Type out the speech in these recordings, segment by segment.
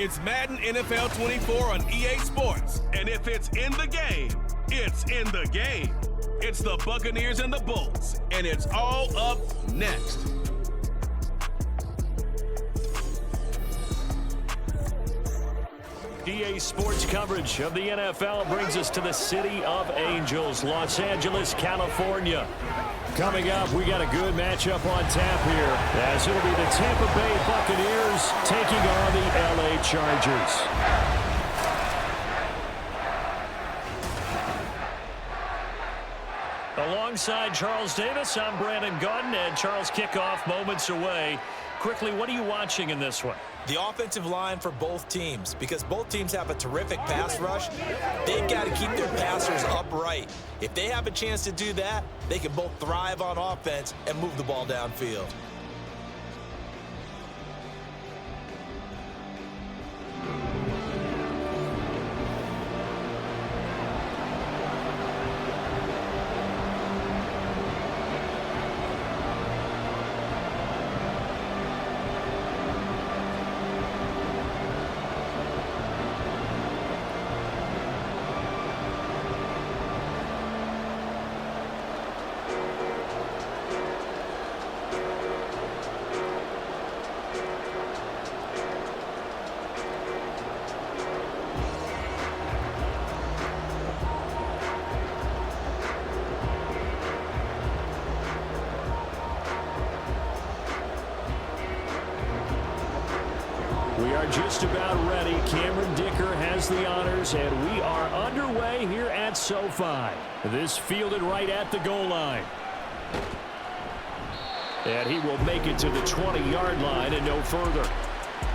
It's Madden NFL 24 on EA Sports. And if it's in the game, it's in the game. It's the Buccaneers and the Bulls, and it's all up next. EA Sports coverage of the NFL brings us to the City of Angels, Los Angeles, California. Coming up, we got a good matchup on tap here, as it'll be the Tampa Bay Buccaneers taking on the LA Chargers. Alongside Charles Davis, I'm Brandon Gaudin, and Charles, kickoff moments away. Quickly, what are you watching in this one? The offensive line for both teams, because both teams have a terrific pass rush. They've got to keep their passers upright. If they have a chance to do that, they can both thrive on offense and move the ball downfield. We are just about ready. Cameron Dicker has the honors, and we are underway here at SoFi. This fielded right at the goal line. And he will make it to the 20-yard line and no further.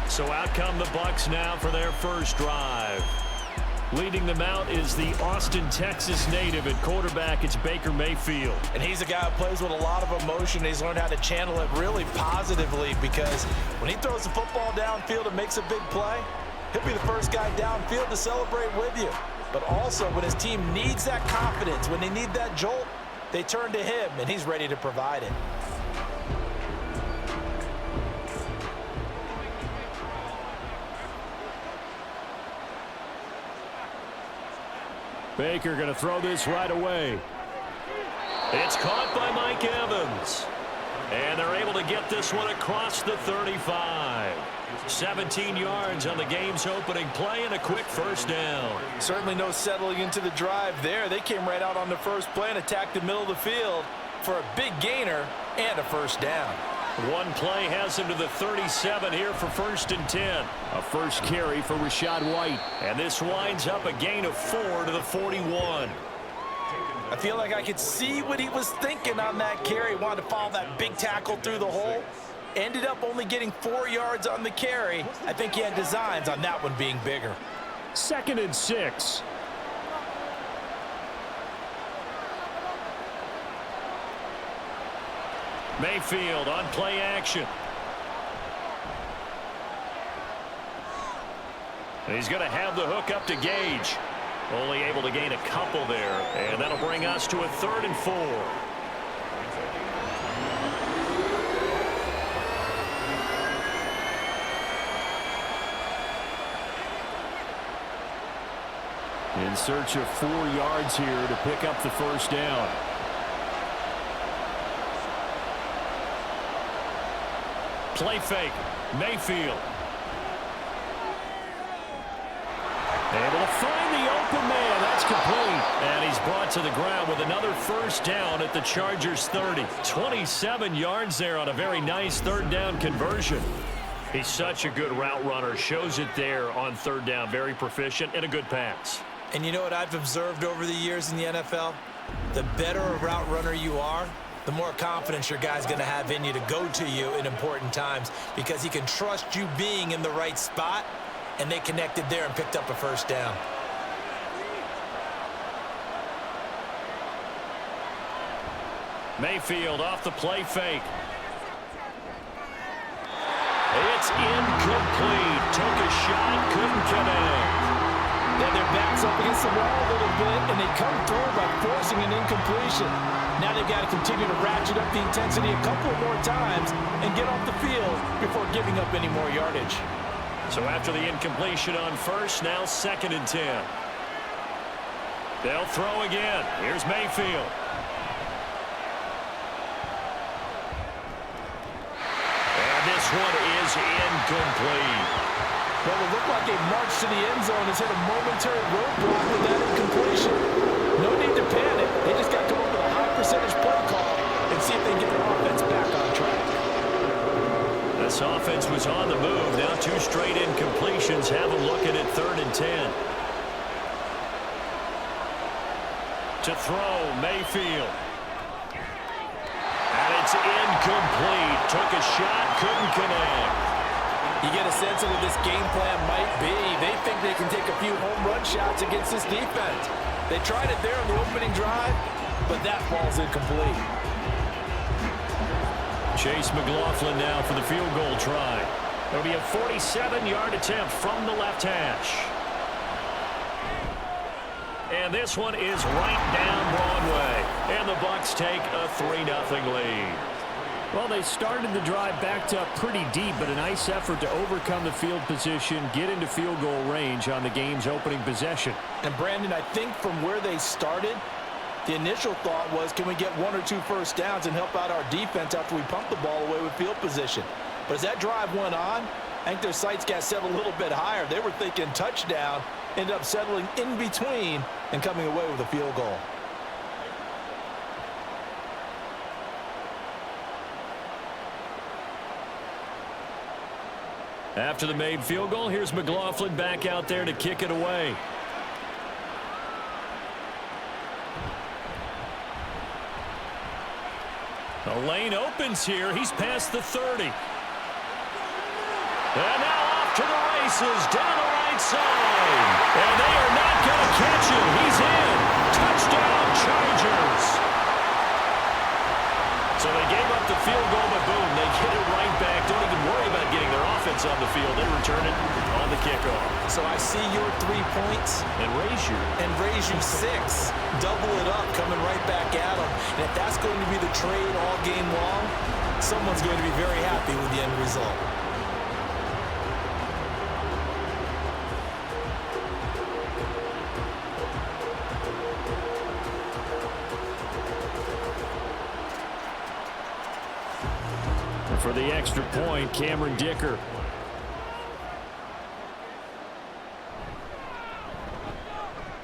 So out come the Bucs now for their first drive. Leading them out is the Austin, Texas native. At quarterback, it's Baker Mayfield. And he's a guy who plays with a lot of emotion. He's learned how to channel it really positively, because when he throws the football downfield and makes a big play, he'll be the first guy downfield to celebrate with you. But also, when his team needs that confidence, when they need that jolt, they turn to him, and he's ready to provide it. Baker going to throw this right away. It's caught by Mike Evans. And they're able to get this one across the 35. 17 yards on the game's opening play and a quick first down. Certainly no settling into the drive there. They came right out on the first play and attacked the middle of the field for a big gainer and a first down. One play has him to the 37 here for 1st and 10. A first carry for Rachaad White. And this winds up a gain of 4 to the 41. I feel like I could see what he was thinking on that carry. Wanted to follow that big tackle through the hole. Ended up only getting 4 yards on the carry. I think he had designs on that one being bigger. 2nd and 6. Mayfield on play action. And he's going to have the hook up to Gage. Only able to gain a couple there. And that'll bring us to a 3rd and 4. In search of 4 yards here to pick up the first down. Play fake. Mayfield. Able to find the open man. That's complete. And he's brought to the ground with another first down at the Chargers 30. 27 yards there on a very nice 3rd down conversion. He's such a good route runner. Shows it there on 3rd down. Very proficient and a good pass. And you know what I've observed over the years in the NFL? The better a route runner you are, the more confidence your guy's going to have in you to go to you in important times, because he can trust you being in the right spot, and they connected there and picked up a first down. Mayfield off the play fake. It's incomplete. Took a shot, couldn't connect. Then their backs up against the wall a little bit, and they come through by forcing an incompletion. Now they've got to continue to ratchet up the intensity a couple more times and get off the field before giving up any more yardage. So after the incompletion on first, now 2nd and 10. They'll throw again. Here's Mayfield. And this one is incomplete. Well, it looked like a march to the end zone has hit a momentary roadblock with that incompletion. No need to panic. They just got to come up with a high percentage play call and see if they can get their offense back on track. This offense was on the move. Now 2 straight incompletions. Have a look at it, 3rd and 10. To throw, Mayfield. And it's incomplete. Took a shot, couldn't connect. You get a sense of what this game plan might be. They think they can take a few home run shots against this defense. They tried it there on the opening drive, but that ball's incomplete. Chase McLaughlin now for the field goal try. It'll be a 47-yard attempt from the left hash. And this one is right down Broadway. And the Bucs take a 3-0 lead. Well, they started the drive backed up pretty deep, but a nice effort to overcome the field position, get into field goal range on the game's opening possession. And, Brandon, I think from where they started, the initial thought was, can we get 1 or 2 first downs and help out our defense after we pump the ball away with field position? But as that drive went on, I think their sights got set a little bit higher. They were thinking touchdown, ended up settling in between and coming away with a field goal. After the made field goal, here's McLaughlin back out there to kick it away. The lane opens here. He's past the 30. And now off to the races down the right side. And they are not going to catch him. He's in. Touchdown, Chargers. So they gave up the field goal, but boom, they get it right back. Don't even worry about getting their offense on the field. They return it on the kickoff. So I see your 3 points. And raise you 6. Double it up, coming right back at them. And if that's going to be the trade all game long, someone's going to be very happy with the end result. For the extra point, Cameron Dicker.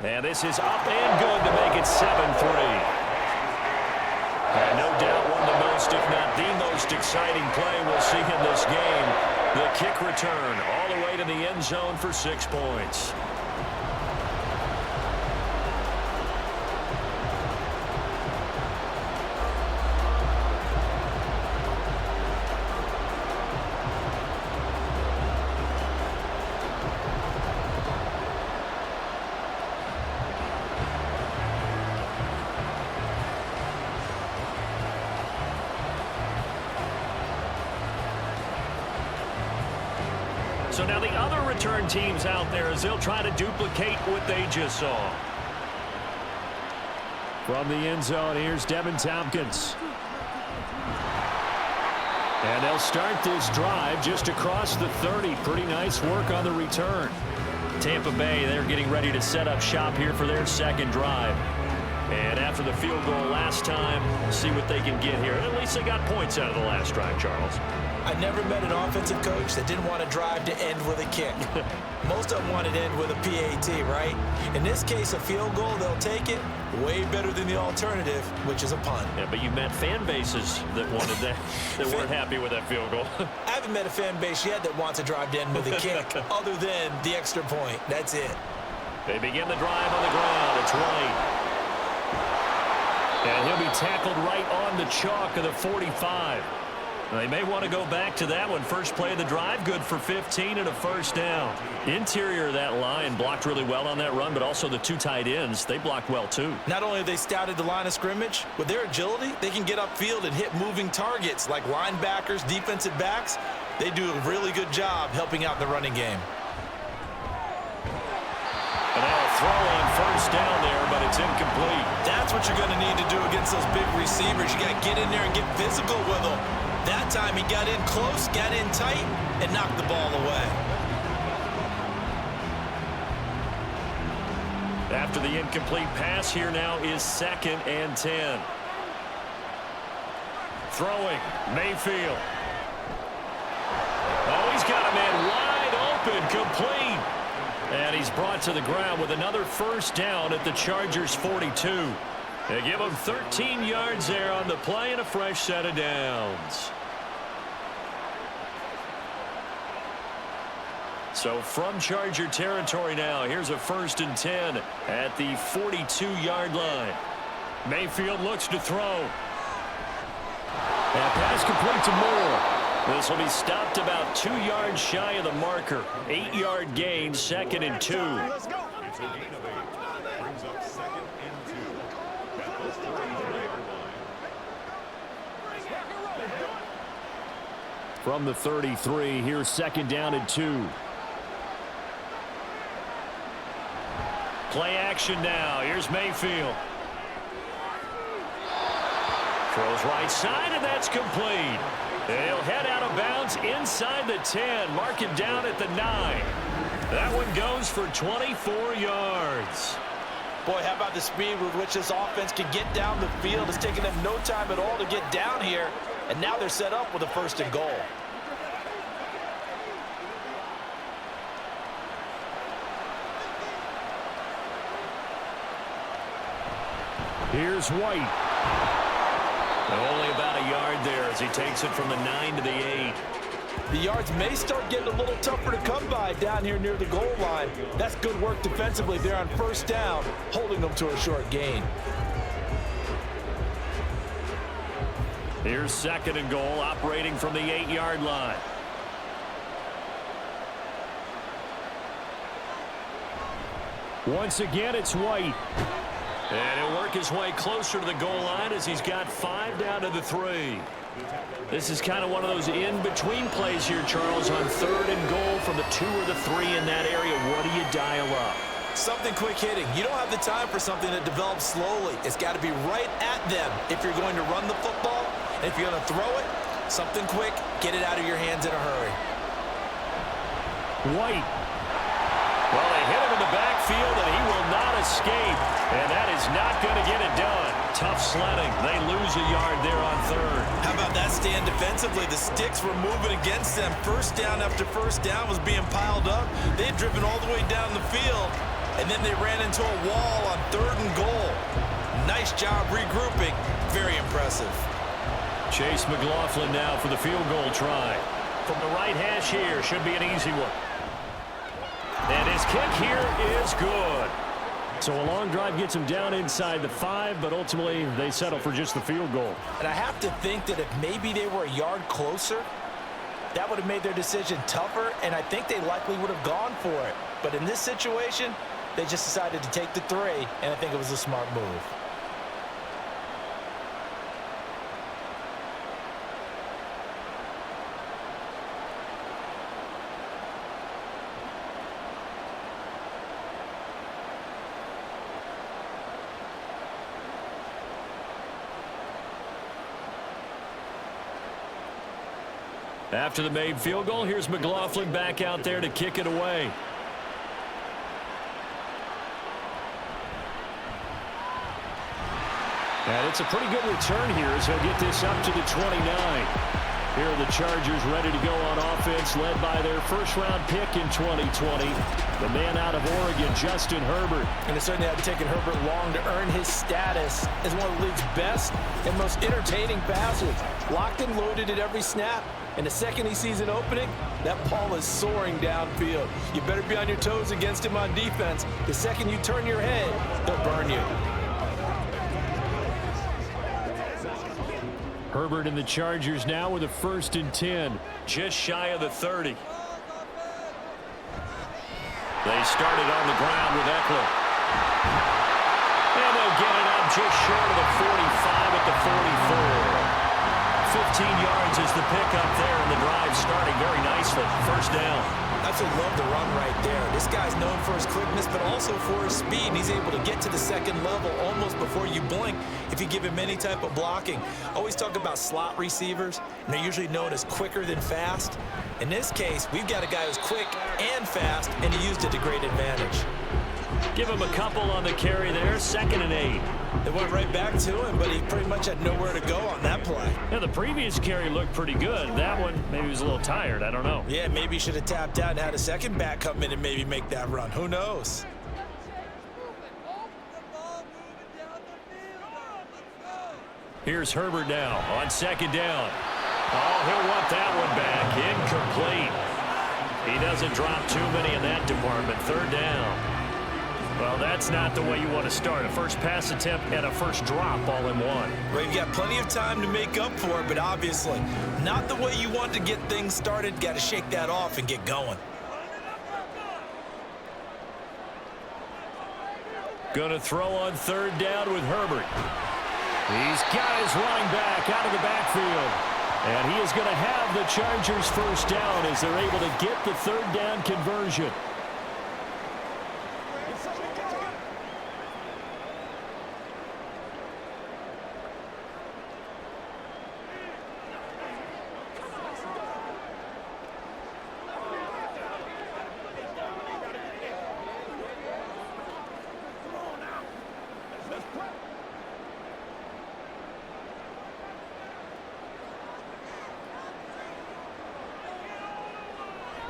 And this is up and good to make it 7-3. And no doubt one of the most, if not the most exciting play we'll see in this game. The kick return all the way to the end zone for 6 points. So now the other return teams out there as they'll try to duplicate what they just saw. From the end zone, here's Devin Tompkins. And they'll start this drive just across the 30. Pretty nice work on the return. Tampa Bay, they're getting ready to set up shop here for their 2nd drive. And after the field goal last time, we'll see what they can get here. At least they got points out of the last drive, Charles. I never met an offensive coach that didn't want to drive to end with a kick. Most of them wanted to end with a PAT, right? In this case, a field goal, they'll take it. Way better than the alternative, which is a punt. Yeah, but you met fan bases that wanted that, that weren't happy with that field goal. I haven't met a fan base yet that wants to drive to end with a kick, other than the extra point. That's it. They begin the drive on the ground. It's White. And he'll be tackled right on the chalk of the 45. They may want to go back to that one. First play of the drive, good for 15 and a first down. Interior of that line blocked really well on that run, but also the 2 tight ends, they blocked well too. Not only have they scouted the line of scrimmage, with their agility, they can get upfield and hit moving targets like linebackers, defensive backs. They do a really good job helping out the running game. And now a throw on first down there, but it's incomplete. That's what you're going to need to do against those big receivers. You got to get in there and get physical with them. That time he got in close, got in tight, and knocked the ball away. After the incomplete pass, here now is 2nd and 10. Throwing, Mayfield. Oh, he's got a man wide open, complete. And he's brought to the ground with another first down at the Chargers' 42. They give him 13 yards there on the play and a fresh set of downs. So from Charger territory now, here's a 1st and 10 at the 42-yard line. Mayfield looks to throw. And pass complete to Moore. This will be stopped about 2 yards shy of the marker. 8-yard gain, 2nd and 2. Let's go. It's a gain of 8. Brings up 2nd and 2. Bengals 43-yard line. From the 33, here's 2nd down and 2. Play action now. Here's Mayfield. Throws right side, and that's complete. He'll head out of bounds inside the 10. Mark it down at the 9. That one goes for 24 yards. Boy, how about the speed with which this offense can get down the field? It's taken them no time at all to get down here, and now they're set up with a 1st and goal. Here's White. Only about a yard there as he takes it from the 9 to the 8. The yards may start getting a little tougher to come by down here near the goal line. That's good work defensively there on 1st down, holding them to a short gain. Here's 2nd and goal, operating from the 8-yard line. Once again, it's White. And he'll work his way closer to the goal line as he's got 5 down to the 3. This is kind of one of those in-between plays here, Charles, on 3rd and goal from the 2 or the 3 in that area. What do you dial up? Something quick hitting. You don't have the time for something that develops slowly. It's got to be right at them if you're going to run the football. And if you're going to throw it, something quick, get it out of your hands in a hurry. White. Well, they hit him in the backfield, and he will not escape. And that is not going to get it done. Tough sledding. They lose a yard there on 3rd. How about that stand defensively? The sticks were moving against them. 1st down after 1st down was being piled up. They had driven all the way down the field, and then they ran into a wall on 3rd and goal. Nice job regrouping. Very impressive. Chase McLaughlin now for the field goal try. From the right hash here, should be an easy one. And his kick here is good. So a long drive gets him down inside the 5, but ultimately they settle for just the field goal. And I have to think that if maybe they were a yard closer, that would have made their decision tougher, and I think they likely would have gone for it. But in this situation, they just decided to take the 3, and I think it was a smart move. After the made field goal, here's McLaughlin back out there to kick it away. And it's a pretty good return here as he'll get this up to the 29. Here are the Chargers ready to go on offense, led by their first-round pick in 2020, the man out of Oregon, Justin Herbert. And it certainly had taken Herbert long to earn his status as one of the league's best and most entertaining passers. Locked and loaded at every snap. And the second he sees an opening, that ball is soaring downfield. You better be on your toes against him on defense. The second you turn your head, they'll burn you. Herbert and the Chargers now with a 1st and 10. Just shy of the 30. They started on the ground with Eckler. And they'll get it up just short of the 45 at the 44. 15 yards is the pickup there, and the drive starting very nicely. 1st down. Absolutely love the run right there. This guy's known for his quickness, but also for his speed. And he's able to get to the second level almost before you blink if you give him any type of blocking. Always talk about slot receivers, and they're usually known as quicker than fast. In this case, we've got a guy who's quick and fast, and he used it to great advantage. Give him a couple on the carry there, 2nd and 8. They went right back to him, but he pretty much had nowhere to go on that play. Yeah, the previous carry looked pretty good. That one, maybe he was a little tired. I don't know. Yeah, maybe he should have tapped out and had a second back come in and maybe make that run. Who knows? Here's Herbert now on 2nd down. Oh, he'll want that one back. Incomplete. He doesn't drop too many in that department. 3rd down. Well, that's not the way you want to start. A first pass attempt and a first drop all in one. Well, you've got plenty of time to make up for it, but obviously not the way you want to get things started. Got to shake that off and get going. Gonna throw on 3rd down with Herbert. He's got his running back out of the backfield. And he is going to have the Chargers first down as they're able to get the 3rd down conversion.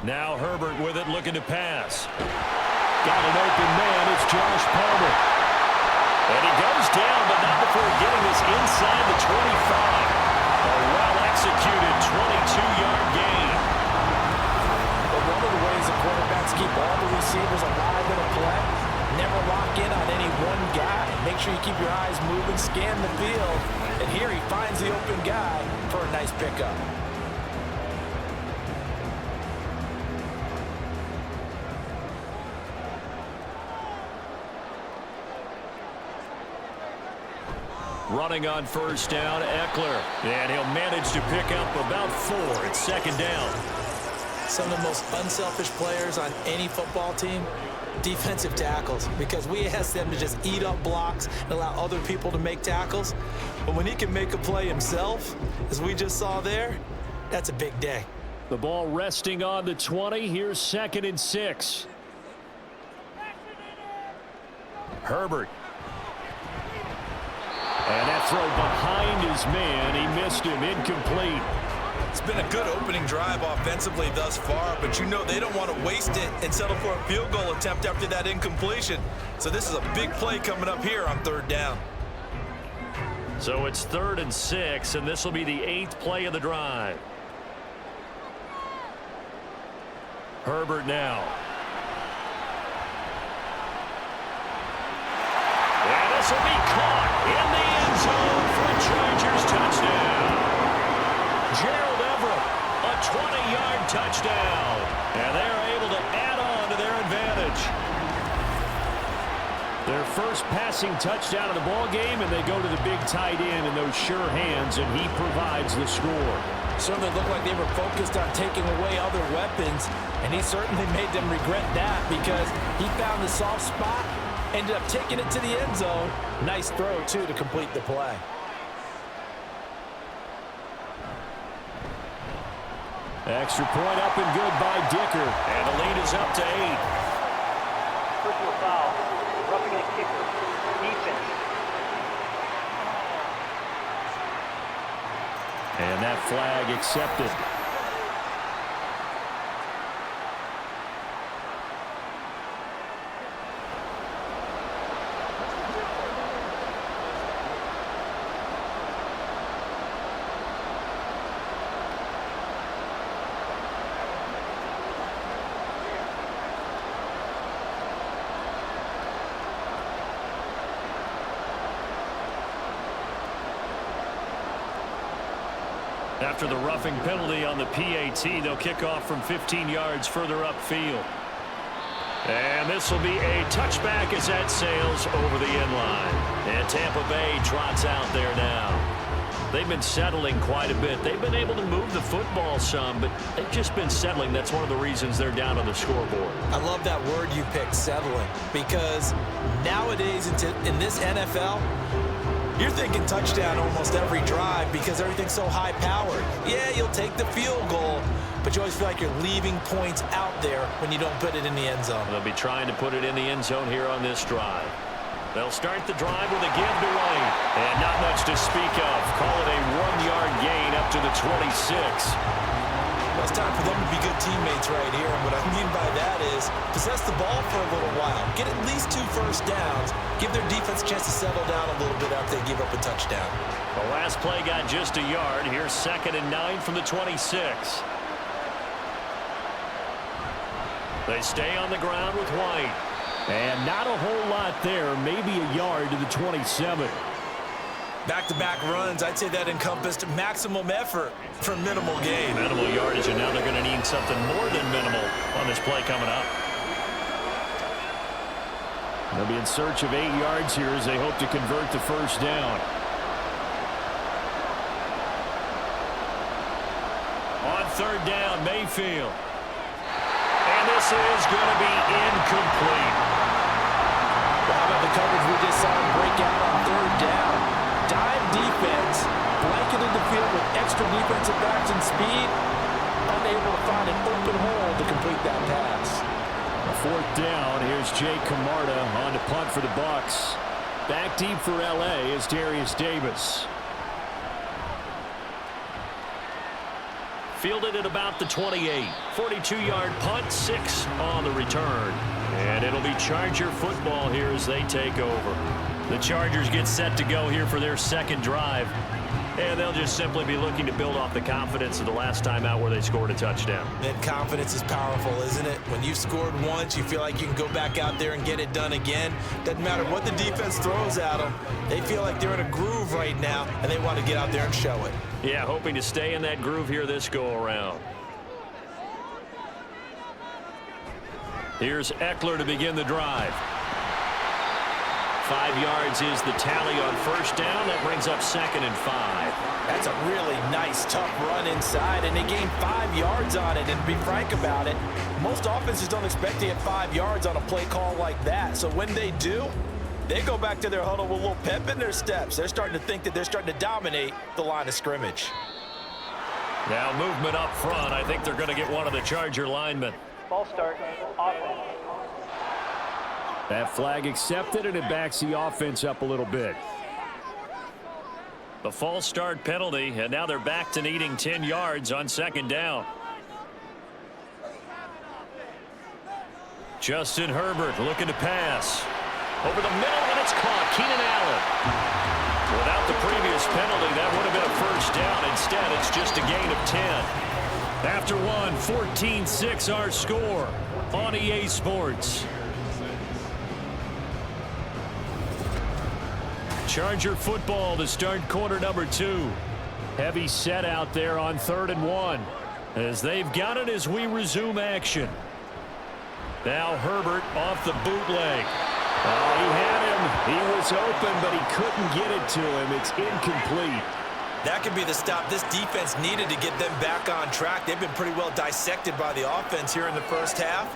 Now Herbert with it, looking to pass. Got an open man. It's Josh Palmer. And he goes down, but not before getting this inside the 25. A well-executed 22-yard gain. But one of the ways the quarterbacks keep all the receivers alive in a play, never lock in on any one guy. Make sure you keep your eyes moving, scan the field. And here he finds the open guy for a nice pickup. Running on 1st down, Eckler. And he'll manage to pick up about 4 at 2nd down. Some of the most unselfish players on any football team, defensive tackles, because we ask them to just eat up blocks and allow other people to make tackles. But when he can make a play himself, as we just saw there, that's a big day. The ball resting on the 20. Here's 2nd and 6. Herbert. And that throw behind his man. He missed him. Incomplete. It's been a good opening drive offensively thus far, but you know they don't want to waste it and settle for a field goal attempt after that incompletion. So this is a big play coming up here on 3rd down. So it's 3rd and 6, and this will be the 8th play of the drive. Herbert now. And this will be caught in the end zone for a Chargers touchdown. Gerald Everett, a 20-yard touchdown. And they're able to add on to their advantage. Their first passing touchdown of the ball game, and they go to the big tight end in those sure hands, and he provides the score. Certainly looked like they were focused on taking away other weapons, and he certainly made them regret that because he found the soft spot, ended up taking it to the end zone. Nice throw, too, to complete the play. Extra point up and good by Dicker, and the lead is up to 8. Personal foul, roughing the kicker, defense. And that flag accepted. After the roughing penalty on the PAT, they'll kick off from 15 yards further upfield. And this will be a touchback as that sails over the end line. And Tampa Bay trots out there now. They've been settling quite a bit. They've been able to move the football some, but they've just been settling. That's one of the reasons they're down on the scoreboard. I love that word you picked, settling, because nowadays in this NFL, You're thinking touchdown almost every drive because everything's so high-powered. Yeah, you'll take the field goal, but you always feel like you're leaving points out there when you don't put it in the end zone. They'll be trying to put it in the end zone here on this drive. They'll start the drive with a give to White. And not much to speak of. Call it a 1-yard gain up to the 26. Well, it's time for them to be good teammates right here. And what I mean by that is possess the ball for a little while. Get at least 2 first downs. Give their defense a chance to settle down a little bit after they give up a touchdown. The last play got just a yard. Here's 2nd and 9 from the 26. They stay on the ground with White. And not a whole lot there. Maybe a yard to the 27. Back-to-back runs, I'd say that encompassed maximum effort for minimal gain. Minimal yardage, and now they're going to need something more than minimal on this play coming up. They'll be in search of 8 yards here as they hope to convert the first down. On 3rd down, Mayfield. And this is going to be incomplete. Well, how about the coverage we just saw him break out on 3rd down? Dive defense, blanketed the field with extra defensive backs and speed, unable to find an open hole to complete that pass. A 4th down, here's Jay Camarda on to punt for the Bucs. Back deep for L.A. is Darius Davis. Fielded at about the 28. 42-yard punt, 6 on the return. And it'll be Charger football here as they take over. The Chargers get set to go here for their 2nd drive. And they'll just simply be looking to build off the confidence of the last time out where they scored a touchdown. That confidence is powerful, isn't it? When you've scored once, you feel like you can go back out there and get it done again. Doesn't matter what the defense throws at them. They feel like they're in a groove right now, and they want to get out there and show it. Yeah, hoping to stay in that groove here this go-around. Here's Eckler to begin the drive. 5 yards is the tally on 1st down. That brings up 2nd and 5. That's a really nice, tough run inside, and they gained 5 yards on it. And to be frank about it, most offenses don't expect to get 5 yards on a play call like that. So when they do, they go back to their huddle with a little pep in their steps. They're starting to think that they're starting to dominate the line of scrimmage. Now movement up front. I think they're going to get one of the Charger linemen. Ball start, offense. That flag accepted, and it backs the offense up a little bit. The false start penalty, and now they're back to needing 10 yards on 2nd down. Justin Herbert looking to pass. Over the middle, and it's caught. Keenan Allen. Without the previous penalty, that would have been a 1st down. Instead, it's just a gain of 10. After one, 14-6 our score on EA Sports. Charger football to start quarter number 2. Heavy set out there on 3rd and 1 as they've got it as we resume action. Now Herbert off the bootleg. Oh, he had him. He was open, but he couldn't get it to him. It's incomplete. That could be the stop this defense needed to get them back on track. They've been pretty well dissected by the offense here in the first half.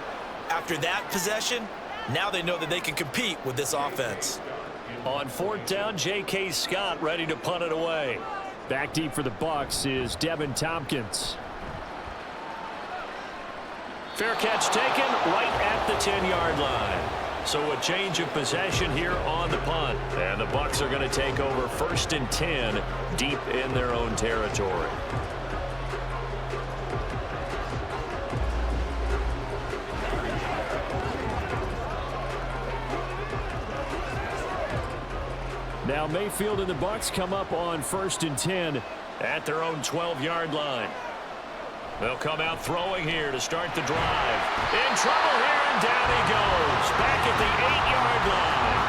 After that possession, now they know that they can compete with this offense. On 4th down, J.K. Scott ready to punt it away. Back deep for the Bucs is Devin Tompkins. Fair catch taken right at the 10-yard line. So a change of possession here on the punt. And the Bucs are going to take over 1st and 10 deep in their own territory. Now Mayfield and the Bucs come up on 1st and 10 at their own 12-yard line. They'll come out throwing here to start the drive. In trouble here, and down he goes. Back at the 8-yard line.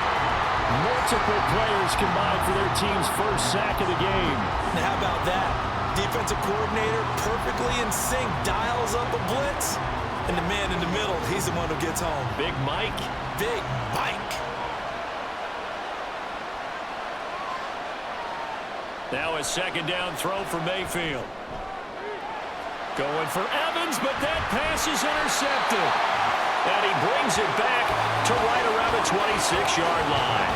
Multiple players combined for their team's first sack of the game. And how about that? Defensive coordinator perfectly in sync, dials up a blitz. And the man in the middle, he's the one who gets home. Big Mike. Big Mike. Now a 2nd down throw for Mayfield. Going for Evans, but that pass is intercepted. And he brings it back to right around the 26-yard line.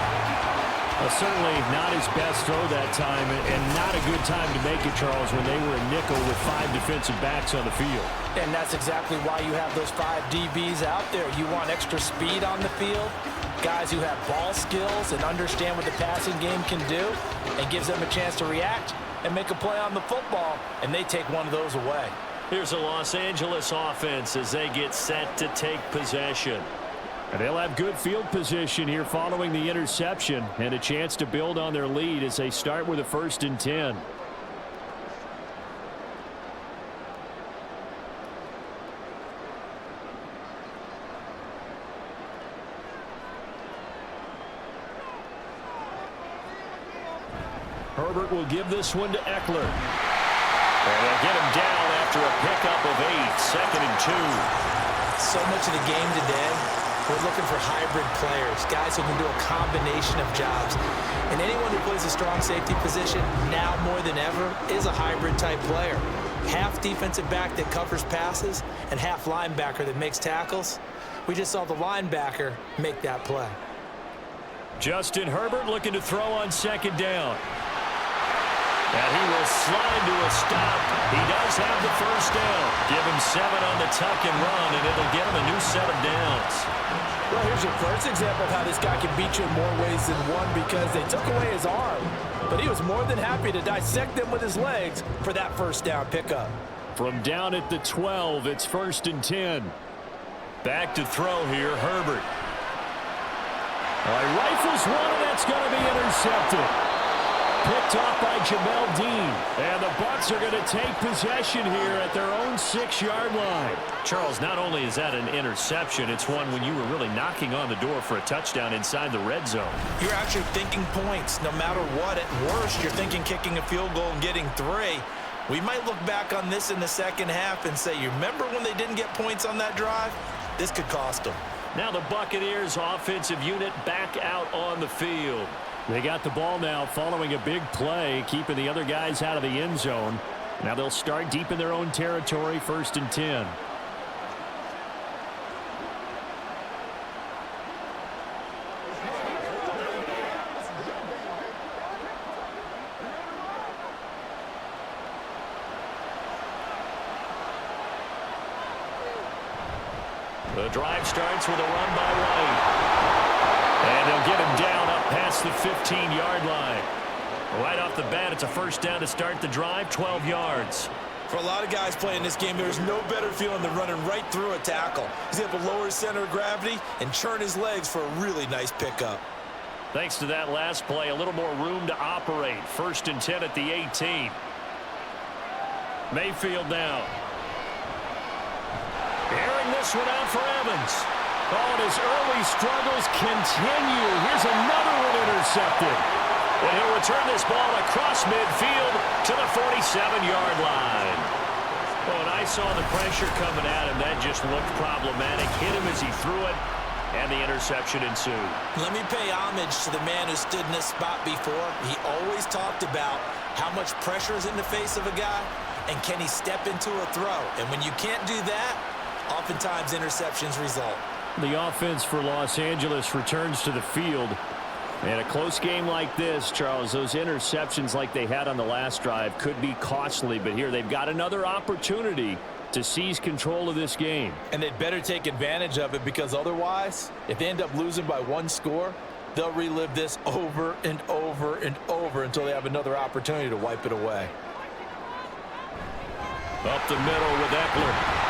Certainly not his best throw that time, and not a good time to make it, Charles, when they were a nickel with 5 defensive backs on the field. And that's exactly why you have those 5 DBs out there. You want extra speed on the field, guys who have ball skills and understand what the passing game can do, and gives them a chance to react and make a play on the football, and they take one of those away. Here's a Los Angeles offense as they get set to take possession. And they'll have good field position here following the interception and a chance to build on their lead as they start with a 1st and 10. Herbert will give this one to Eckler. And they'll get him down after a pickup of 8, 2nd and 2. So much of the game today, we're looking for hybrid players, guys who can do a combination of jobs. And anyone who plays a strong safety position, now more than ever, is a hybrid type player. Half defensive back that covers passes and half linebacker that makes tackles. We just saw the linebacker make that play. Justin Herbert looking to throw on 2nd down. And he will slide to a stop. He does have the 1st down. Give him 7 on the tuck and run, and it'll get him a new set of downs. Well, here's your first example of how this guy can beat you in more ways than one, because they took away his arm, but he was more than happy to dissect them with his legs for that 1st down pickup. From down at the 12, it's 1st and 10. Back to throw here, Herbert. He rifles one, and that's going to be intercepted. Picked off by Jamel Dean. And the Bucs are going to take possession here at their own 6-yard line. Charles, not only is that an interception, it's one when you were really knocking on the door for a touchdown inside the red zone. You're actually thinking points no matter what. At worst, you're thinking kicking a field goal and getting 3. We might look back on this in the second half and say, you remember when they didn't get points on that drive? This could cost them. Now the Buccaneers offensive unit back out on the field. They got the ball now following a big play, keeping the other guys out of the end zone. Now they'll start deep in their own territory, 1st and 10. The drive starts with a run by White. And they'll get him down up past the 15-yard line. Right off the bat, it's a 1st down to start the drive, 12 yards. For a lot of guys playing this game, there's no better feeling than running right through a tackle. He's able to lower his center of gravity and churn his legs for a really nice pickup. Thanks to that last play, a little more room to operate. 1st and 10 at the 18. Mayfield now. Airing this one out for Evans. Oh, and his early struggles continue. Here's another one intercepted. And he'll return this ball across midfield to the 47-yard line. Oh, and I saw the pressure coming at him. That just looked problematic. Hit him as he threw it, and the interception ensued. Let me pay homage to the man who stood in this spot before. He always talked about how much pressure is in the face of a guy, and can he step into a throw. And when you can't do that, oftentimes interceptions result. The offense for Los Angeles returns to the field. And a close game like this, Charles, those interceptions like they had on the last drive could be costly. But here they've got another opportunity to seize control of this game. And they'd better take advantage of it, because otherwise, if they end up losing by 1 score, they'll relive this over and over and over until they have another opportunity to wipe it away. Up the middle with Eckler.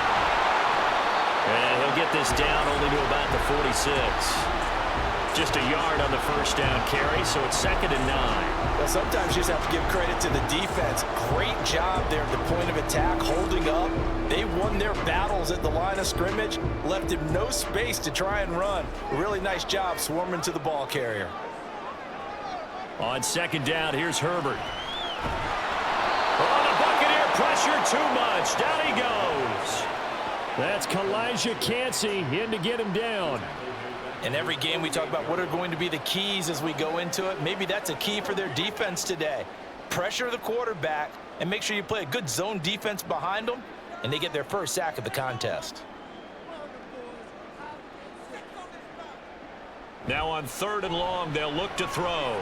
And he'll get this down only to about the 46. Just a yard on the 1st down carry, so it's 2nd and 9. Well, sometimes you just have to give credit to the defense. Great job there at the point of attack, holding up. They won their battles at the line of scrimmage, left him no space to try and run. A really nice job swarming to the ball carrier. On 2nd down, here's Herbert. Oh, the Buccaneer pressure too much. Down he goes. That's Kalijah Cansey in to get him down. In every game, we talk about what are going to be the keys as we go into it. Maybe that's a key for their defense today. Pressure the quarterback and make sure you play a good zone defense behind them, and they get their first sack of the contest. Now on 3rd and long, they'll look to throw.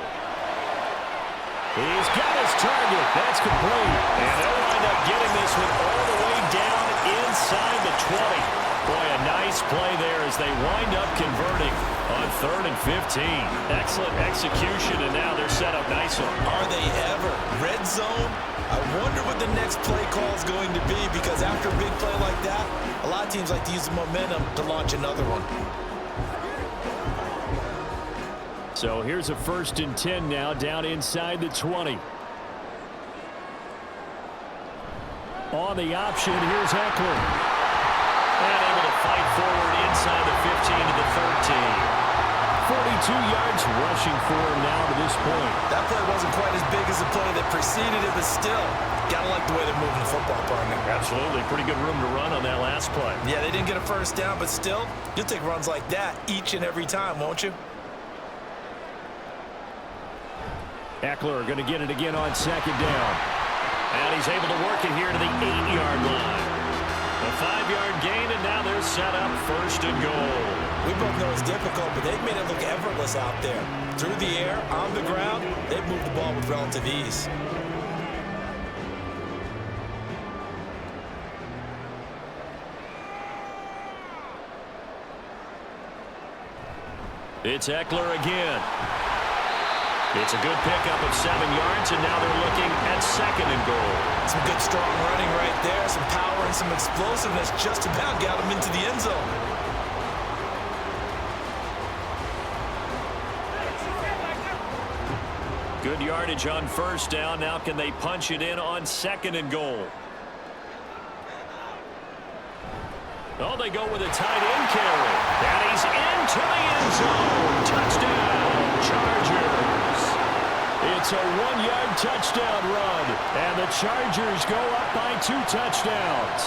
He's got his target. That's complete. And they'll wind up getting this one all the way down inside the 20. Boy, a nice play there as they wind up converting on 3rd and 15. Excellent execution, and now they're set up nicely. Are they ever? Red zone? I wonder what the next play call is going to be, because after a big play like that, a lot of teams like to use the momentum to launch another one. So here's a 1st and 10 now, down inside the 20. On the option, here's Eckler. And able to fight forward inside the 15 to the 13. 42 yards rushing for him now to this point. That play wasn't quite as big as the play that preceded it, but still, gotta like the way they're moving the football, partner. Absolutely. Pretty good room to run on that last play. Yeah, they didn't get a 1st down, but still, you'll take runs like that each and every time, won't you? Eckler going to get it again on 2nd down. And he's able to work it here to the 8-yard line. A 5-yard gain, and now they're set up 1st and goal. We both know it's difficult, but they've made it look effortless out there. Through the air, on the ground, they've moved the ball with relative ease. It's Eckler again. It's a good pickup of 7 yards, and now they're looking at 2nd and goal. Some good, strong running right there. Some power and some explosiveness just about got him into the end zone. Good yardage on 1st down. Now can they punch it in on 2nd and goal? Oh, they go with a tight end carry. And he's into the end zone. Touchdown, Chargers. It's a 1-yard touchdown run, and the Chargers go up by 2 touchdowns.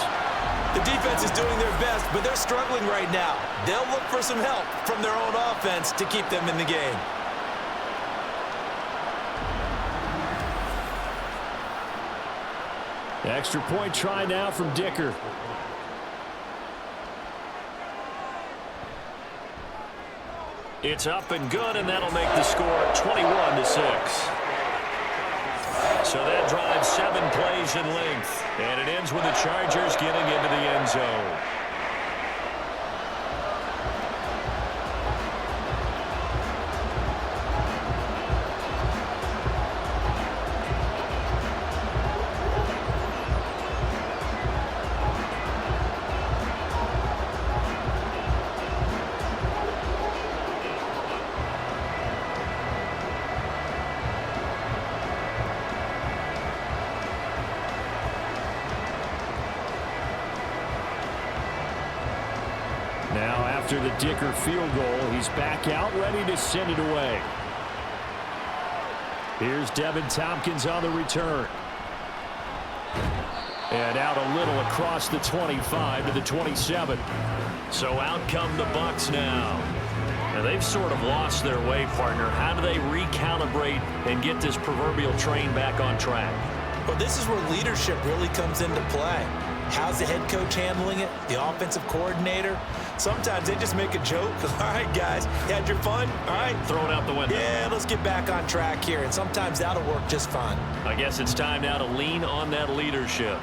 The defense is doing their best, but they're struggling right now. They'll look for some help from their own offense to keep them in the game. Extra point try now from Dicker. It's up and good, and that'll make the score 21-6. So that drives 7 plays in length, and it ends with the Chargers getting into the end zone. Now after the Dicker field goal, he's back out ready to send it away. Here's Devin Tompkins on the return. And out a little across the 25 to the 27. So out come the Bucs now. And they've sort of lost their way, partner. How do they recalibrate and get this proverbial train back on track? Well, this is where leadership really comes into play. How's the head coach handling it? The offensive coordinator? Sometimes they just make a joke. All right, guys, you had your fun? All right. Throw it out the window. Yeah, let's get back on track here. And sometimes that'll work just fine. I guess it's time now to lean on that leadership.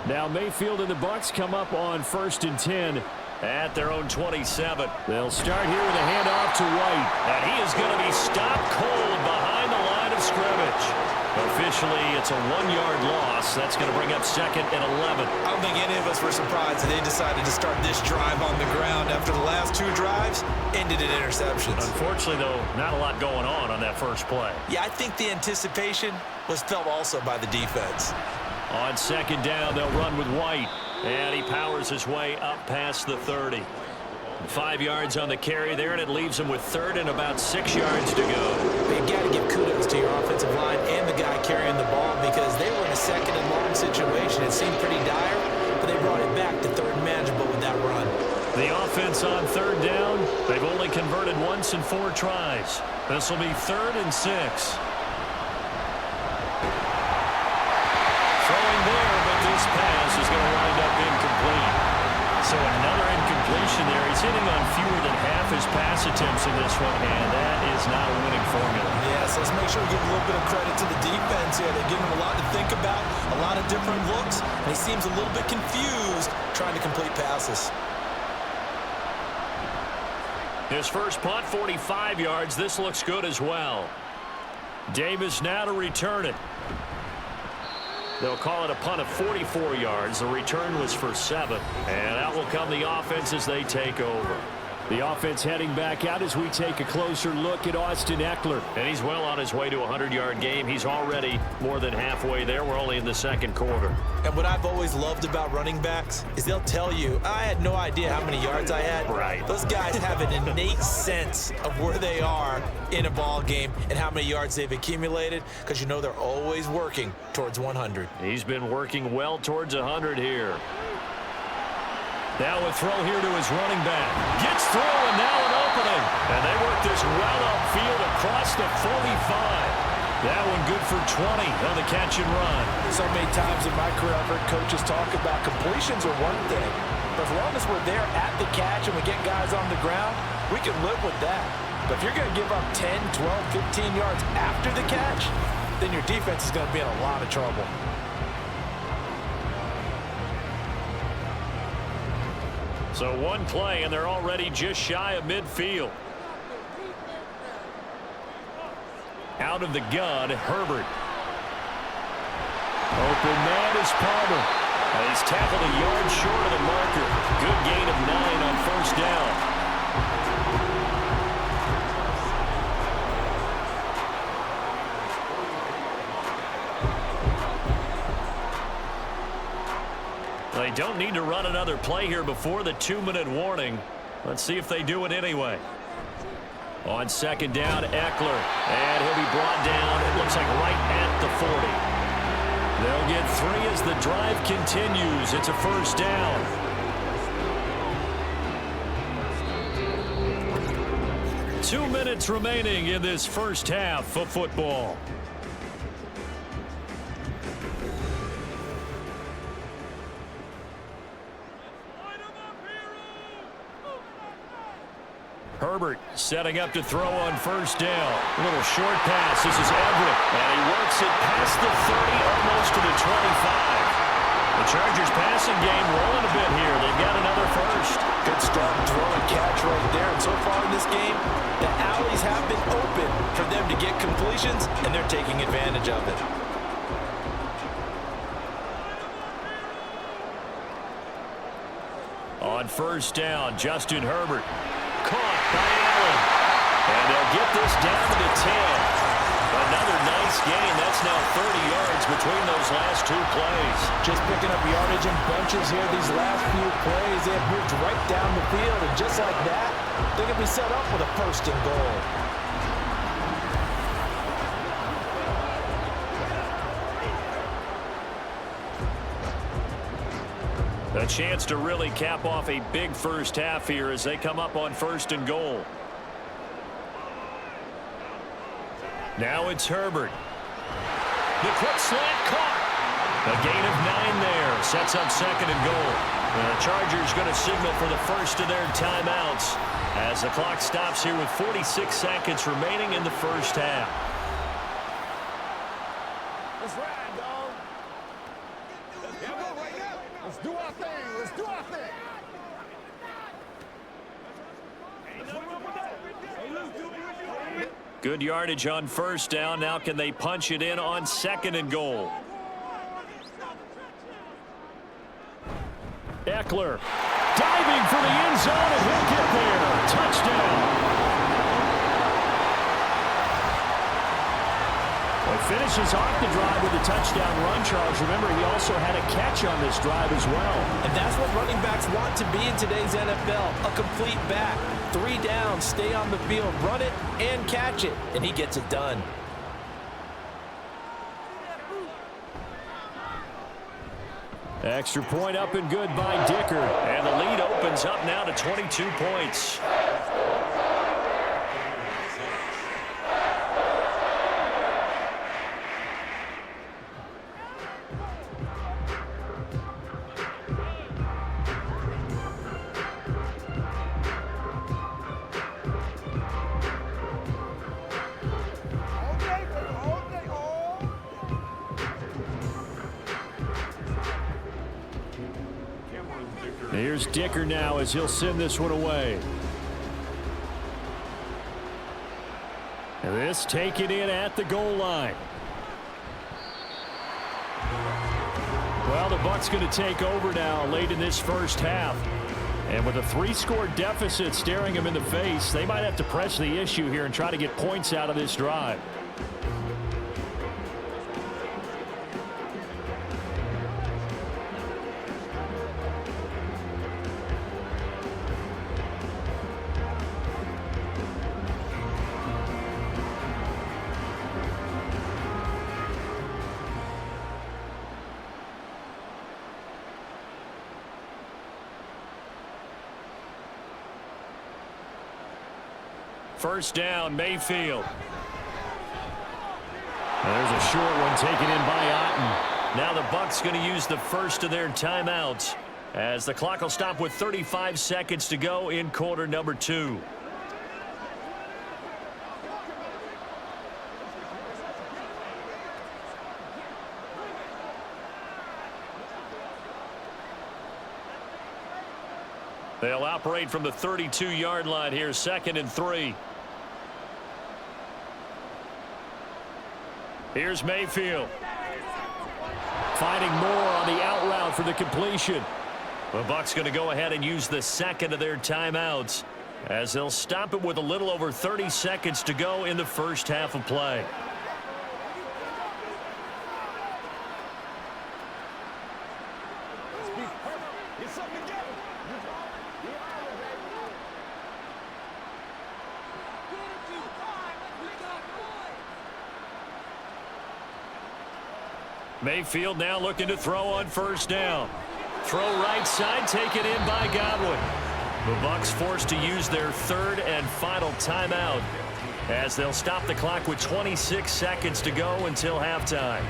Now Mayfield and the Bucs come up on 1st and 10. At their own 27. They'll start here with a handoff to White. And he is going to be stopped cold behind the line of scrimmage. Officially, it's a 1-yard loss. That's going to bring up 2nd and 11. I don't think any of us were surprised that they decided to start this drive on the ground after the last 2 drives ended in interceptions. Unfortunately, though, not a lot going on that first play. Yeah, I think the anticipation was felt also by the defense. On 2nd down, they'll run with White. And he powers his way up past the 30. 5 yards on the carry there, and it leaves him with 3rd and about 6 yards to go. You got to give kudos to your offensive line and the guy carrying the ball, because they were in a 2nd and long situation. It seemed pretty dire, but they brought it back to 3rd and manageable with that run. The offense on 3rd down, they've only converted once in 4 tries. This will be 3rd and 6. Throwing there, but this pass is going to wind up incomplete. So another incompletion there. He's hitting on fewer than half his pass attempts in this one, and that is not a winning formula. Yes, let's make sure we give a little bit of credit to the defense here. They're giving him a lot to think about, a lot of different looks, and he seems a little bit confused trying to complete passes. His first punt, 45 yards. This looks good as well. Davis now to return it. They'll call it a punt of 44 yards. The return was for 7. And out will come the offense as they take over. The offense heading back out as we take a closer look at Austin Ekeler. And he's well on his way to a 100-yard game. He's already more than halfway there. We're only in the second quarter. And what I've always loved about running backs is they'll tell you, I had no idea how many yards I had. Right. Those guys have an innate sense of where they are in a ball game and how many yards they've accumulated, because you know they're always working towards 100. He's been working well towards 100 here. Now a throw here to his running back. Gets through, and now an opening. And they work this well upfield across the 45. That one good for 20 on the catch and run. So many times in my career I've heard coaches talk about completions are one thing, but as long as we're there at the catch and we get guys on the ground, we can live with that. But if you're going to give up 10, 12, 15 yards after the catch, then your defense is going to be in a lot of trouble. So one play, and they're already just shy of midfield. Out of the gun, Herbert. Open man is Palmer. And he's tackled a yard short of the marker. Good gain of 9 on first down. They don't need to run another play here before the 2-minute warning. Let's see if they do it anyway. On second down, Ekeler. And he'll be brought down, it looks like right at the 40. They'll get 3 as the drive continues. It's a first down. Two minutes remaining in this first half of football. Herbert setting up to throw on first down. A little short pass. This is Everett. And he works it past the 30, almost to the 25. The Chargers passing game rolling a bit here. They've got another first. Good start, throw and catch right there. And so far in this game, the alleys have been open for them to get completions, and they're taking advantage of it. On first down, Justin Herbert. Caught by Allen. And they'll get this down to the 10. Another nice gain. That's now 30 yards between those last 2 plays. Just picking up yardage in bunches here these last few plays. They have moved right down the field, and just like that, they're going to be set up with a first and goal. A chance to really cap off a big first half here as they come up on first and goal. Now it's Herbert. The quick slant caught. A gain of 9 there. Sets up second and goal. And the Chargers going to signal for the first of their timeouts as the clock stops here with 46 seconds remaining in the first half. Let's ride, dog. Let's do our thing. Let's do our thing. Good yardage on first down. Now can they punch it in on second and goal? Ekeler diving for the end zone, and he'll get there. Touchdown. Well, finishes off the drive with a touchdown run, Charles. Remember, he also had a catch on this drive as well. And that's what running backs want to be in today's NFL, a complete back. 3 down, stay on the field, run it, and catch it. And he gets it done. Extra point up and good by Dicker. And the lead opens up now to 22 points. Here's Dicker now as he'll send this one away. And this taken in at the goal line. Well, the Bucs going to take over now late in this first half. And with a 3-score deficit staring them in the face, they might have to press the issue here and try to get points out of this drive. First down, Mayfield. There's a short one taken in by Otten. Now the Bucs going to use the first of their timeouts as the clock will stop with 35 seconds to go in quarter number 2. They'll operate from the 32-yard line here, 2nd and 3. Here's Mayfield. Finding more on the out route for the completion. The Bucs going to go ahead and use the second of their timeouts as they'll stop it with a little over 30 seconds to go in the first half of play. Mayfield now looking to throw on first down. Throw right side, taken in by Godwin. The Bucs forced to use their third and final timeout as they'll stop the clock with 26 seconds to go until halftime.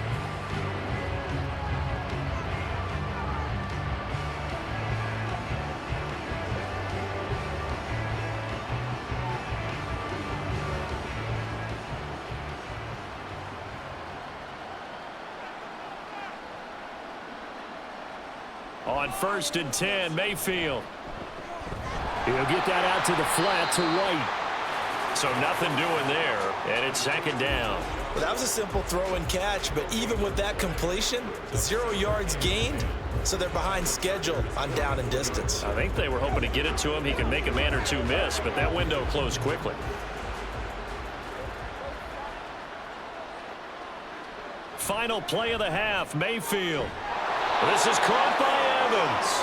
On 1st and 10, Mayfield. He'll get that out to the flat to White. So nothing doing there, and it's 2nd down. Well, that was a simple throw and catch, but even with that completion, 0 yards gained, so they're behind schedule on down and distance. I think they were hoping to get it to him. He can make a man or two miss, but that window closed quickly. Final play of the half, Mayfield. This is caught by Evans.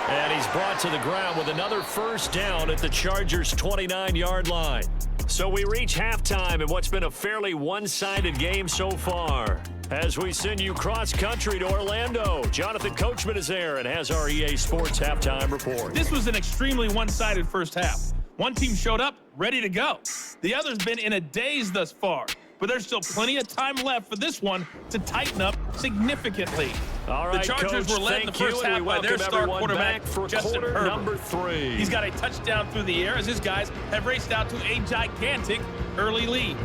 And he's brought to the ground with another first down at the Chargers' 29-yard line. So we reach halftime in what's been a fairly one-sided game so far. As we send you cross-country to Orlando, Jonathan Coachman is there and has our EA Sports halftime report. This was an extremely one-sided first half. One team showed up, ready to go. The other's been in a daze thus far. But there's still plenty of time left for this one to tighten up significantly. All right, the Chargers Coach, were led in the first half by their star quarterback, for Justin quarter Herbert. number 3. He's got a touchdown through the air as his guys have raced out to a gigantic early lead.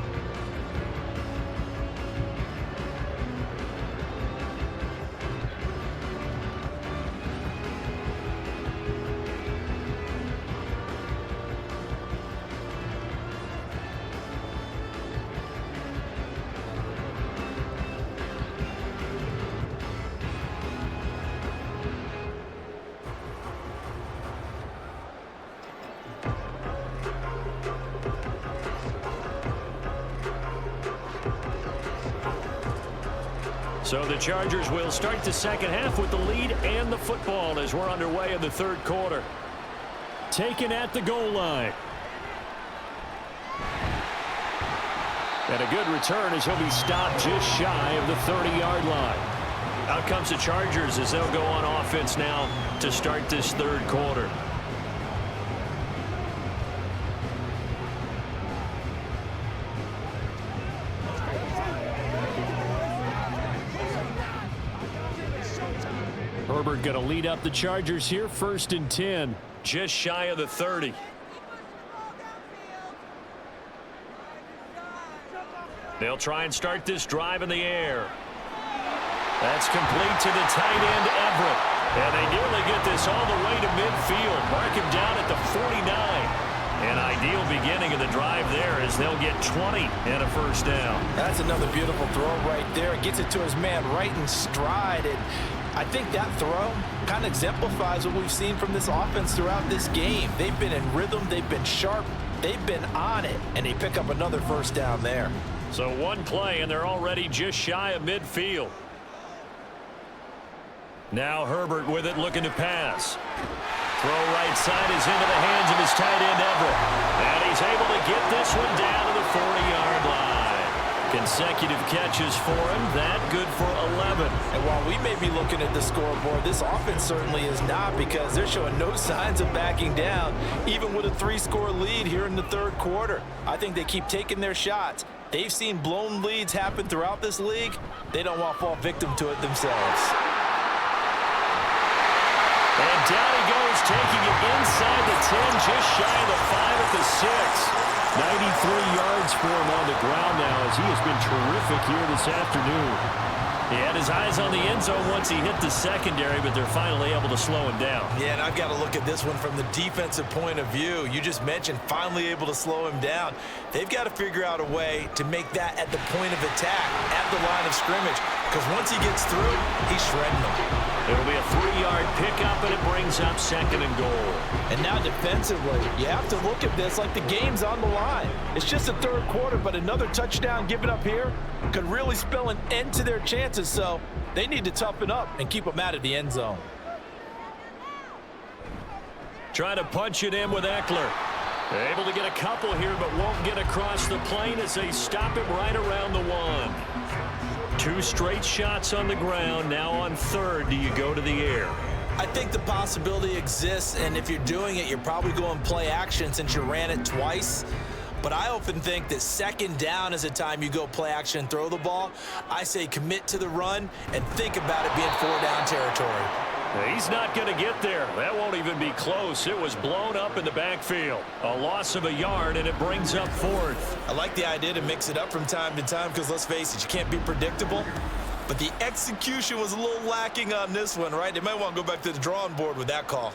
So the Chargers will start the second half with the lead and the football as we're underway in the third quarter. Taken at the goal line. And a good return as he'll be stopped just shy of the 30-yard line. Out comes the Chargers as they'll go on offense now to start this third quarter. Herbert going to lead up the Chargers here, 1st and 10. Just shy of the 30. They'll try and start this drive in the air. That's complete to the tight end, Everett. And they nearly get this this all the way to midfield. Mark him down at the 49. An ideal beginning of the drive there as they'll get 20 and a first down. That's another beautiful throw right there. Gets it to his man right in stride. And I think that throw kind of exemplifies what we've seen from this offense throughout this game. They've been in rhythm. They've been sharp. They've been on it. And they pick up another first down there. So one play, and they're already just shy of midfield. Now Herbert with it, looking to pass. Throw right side is into the hands of his tight end, Everett. And he's able to get this one down to the 40-yard line. Consecutive catches for him. That good for 11. And while we may be looking at the scoreboard, this offense certainly is not, because they're showing no signs of backing down, even with a 3-score lead here in the third quarter. I think they keep taking their shots. They've seen blown leads happen throughout this league. They don't want to fall victim to it themselves. And down he goes, taking it inside the 10, just shy of the 5 at the 6. 93 yards for him on the ground now, as he has been terrific here this afternoon. He had his eyes on the end zone once he hit the secondary, but they're finally able to slow him down. Yeah, and I've got to look at this one from the defensive point of view. You just mentioned finally able to slow him down. They've got to figure out a way to make that at the point of attack, at the line of scrimmage, because once he gets through, he's shredding them. It'll be a 3-yard pickup, and it brings up 2nd and goal. And now defensively, you have to look at this like the game's on the line. It's just the third quarter, but another touchdown given up here could really spell an end to their chances, so they need to toughen up and keep them out of the end zone. Trying to punch it in with Eckler. Able to get a couple here, but won't get across the plane as they stop him right around the 1. 2 straight shots on the ground. Now on 3rd, do you go to the air? I think the possibility exists, and if you're doing it, you're probably going play action since you ran it twice. But I often think that 2nd down is a time you go play action and throw the ball. I say commit to the run and think about it being 4-down territory. He's not going to get there. That won't even be close. It was blown up in the backfield. A loss of a yard, and it brings up 4th. I like the idea to mix it up from time to time, because let's face it, you can't be predictable. But the execution was a little lacking on this one, right? They might want to go back to the drawing board with that call.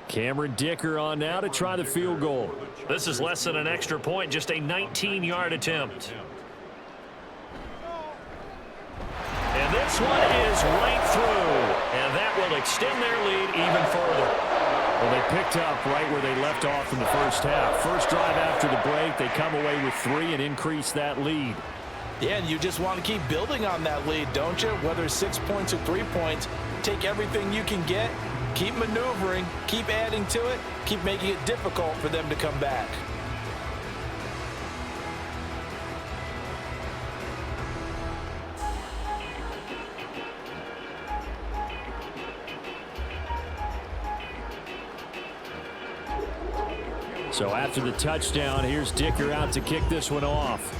Cameron Dicker on now to try the field goal. This is less than an extra point, just a 19-yard attempt. And this one is right through, and that will extend their lead even further. Well, they picked up right where they left off in the first half. First drive after the break, they come away with 3 and increase that lead. Yeah, and you just want to keep building on that lead, don't you? Whether it's 6 points or 3 points, take everything you can get, keep maneuvering, keep adding to it, keep making it difficult for them to come back. So after the touchdown, here's Dicker out to kick this one off.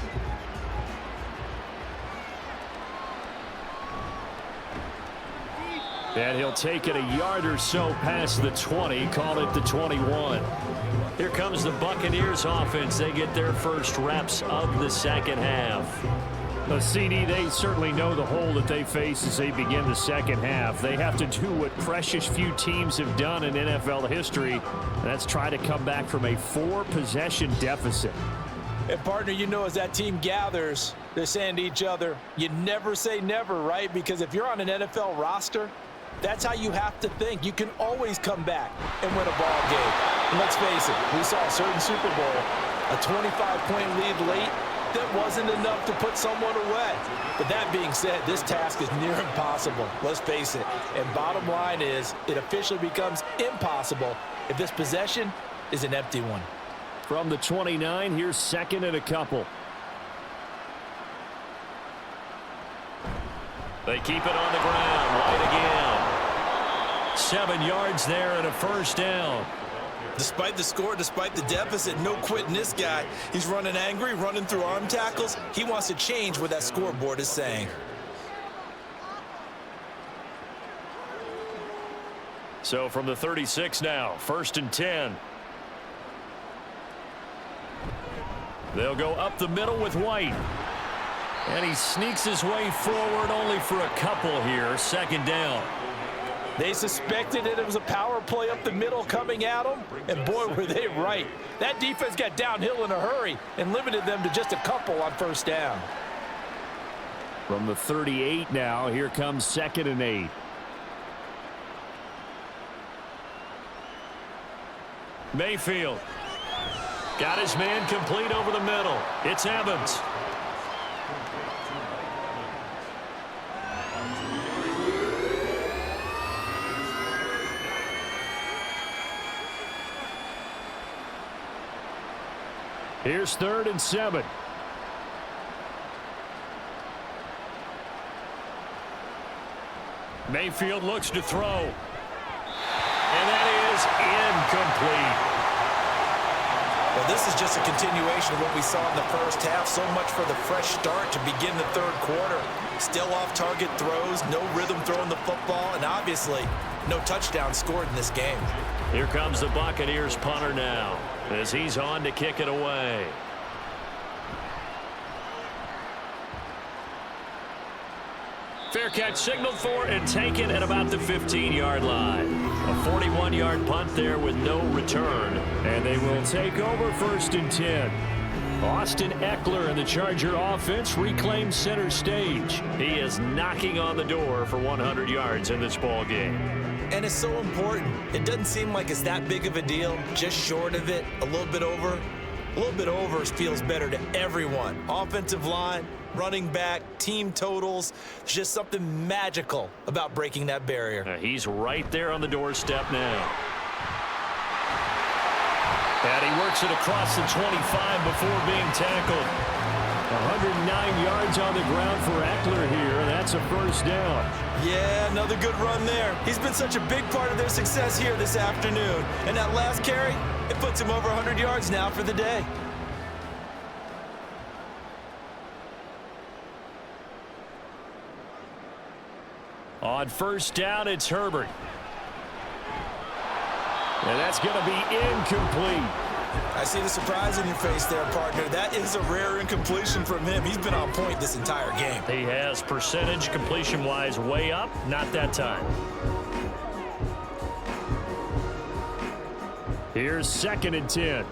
And he'll take it a yard or so past the 20, call it the 21. Here comes the Buccaneers offense. They get their first reps of the second half. The CD, they certainly know the hole that they face as they begin the second half. They have to do what precious few teams have done in NFL history, and that's try to come back from a 4-possession deficit. And partner, you know, as that team gathers, they're saying to each other, you never say never, right? Because if you're on an NFL roster, that's how you have to think. You can always come back and win a ball game. And let's face it, we saw a certain Super Bowl, a 25-point lead late, that wasn't enough to put someone away. But that being said, this task is near impossible. Let's face it. And bottom line is, it officially becomes impossible if this possession is an empty one. From the 29, here's 2nd and a couple. They keep it on the ground. Right again. 7 yards there and a first down. Despite the score, despite the deficit, no quitting this guy. He's running angry, running through arm tackles. He wants to change what that scoreboard is saying. So from the 36 now, 1st and 10. They'll go up the middle with White. And he sneaks his way forward only for a couple here. 2nd down. They suspected it was a power play up the middle coming at them, and boy, were they right. That defense got downhill in a hurry and limited them to just a couple on first down. From the 38 now, here comes 2nd and 8. Mayfield got his man complete over the middle. It's Evans. Here's 3rd and 7. Mayfield looks to throw. And that is incomplete. Well, this is just a continuation of what we saw in the first half. So much for the fresh start to begin the 3rd quarter. Still off-target throws, no rhythm throwing the football, and obviously no touchdown scored in this game. Here comes the Buccaneers punter now as he's on to kick it away. Fair catch signaled for and taken at about the 15-yard line. A 41-yard punt there with no return. And they will take over 1st and 10. Austin Eckler and the Charger offense reclaim center stage. He is knocking on the door for 100 yards in this ball game. And it's so important. It doesn't seem like it's that big of a deal. Just short of it, a little bit over. A little bit over feels better to everyone. Offensive line, running back, team totals. There's just something magical about breaking that barrier. He's right there on the doorstep now. And he works it across the 25 before being tackled. 109 yards on the ground for Eckler here, and that's a 1st down. Yeah, another good run there. He's been such a big part of their success here this afternoon. And that last carry, it puts him over 100 yards now for the day. On 1st down, it's Herbert. And that's going to be incomplete. I see the surprise in your face there, partner. That is a rare incompletion from him. He's been on point this entire game. He has percentage completion-wise way up. Not that time. Here's 2nd and 10.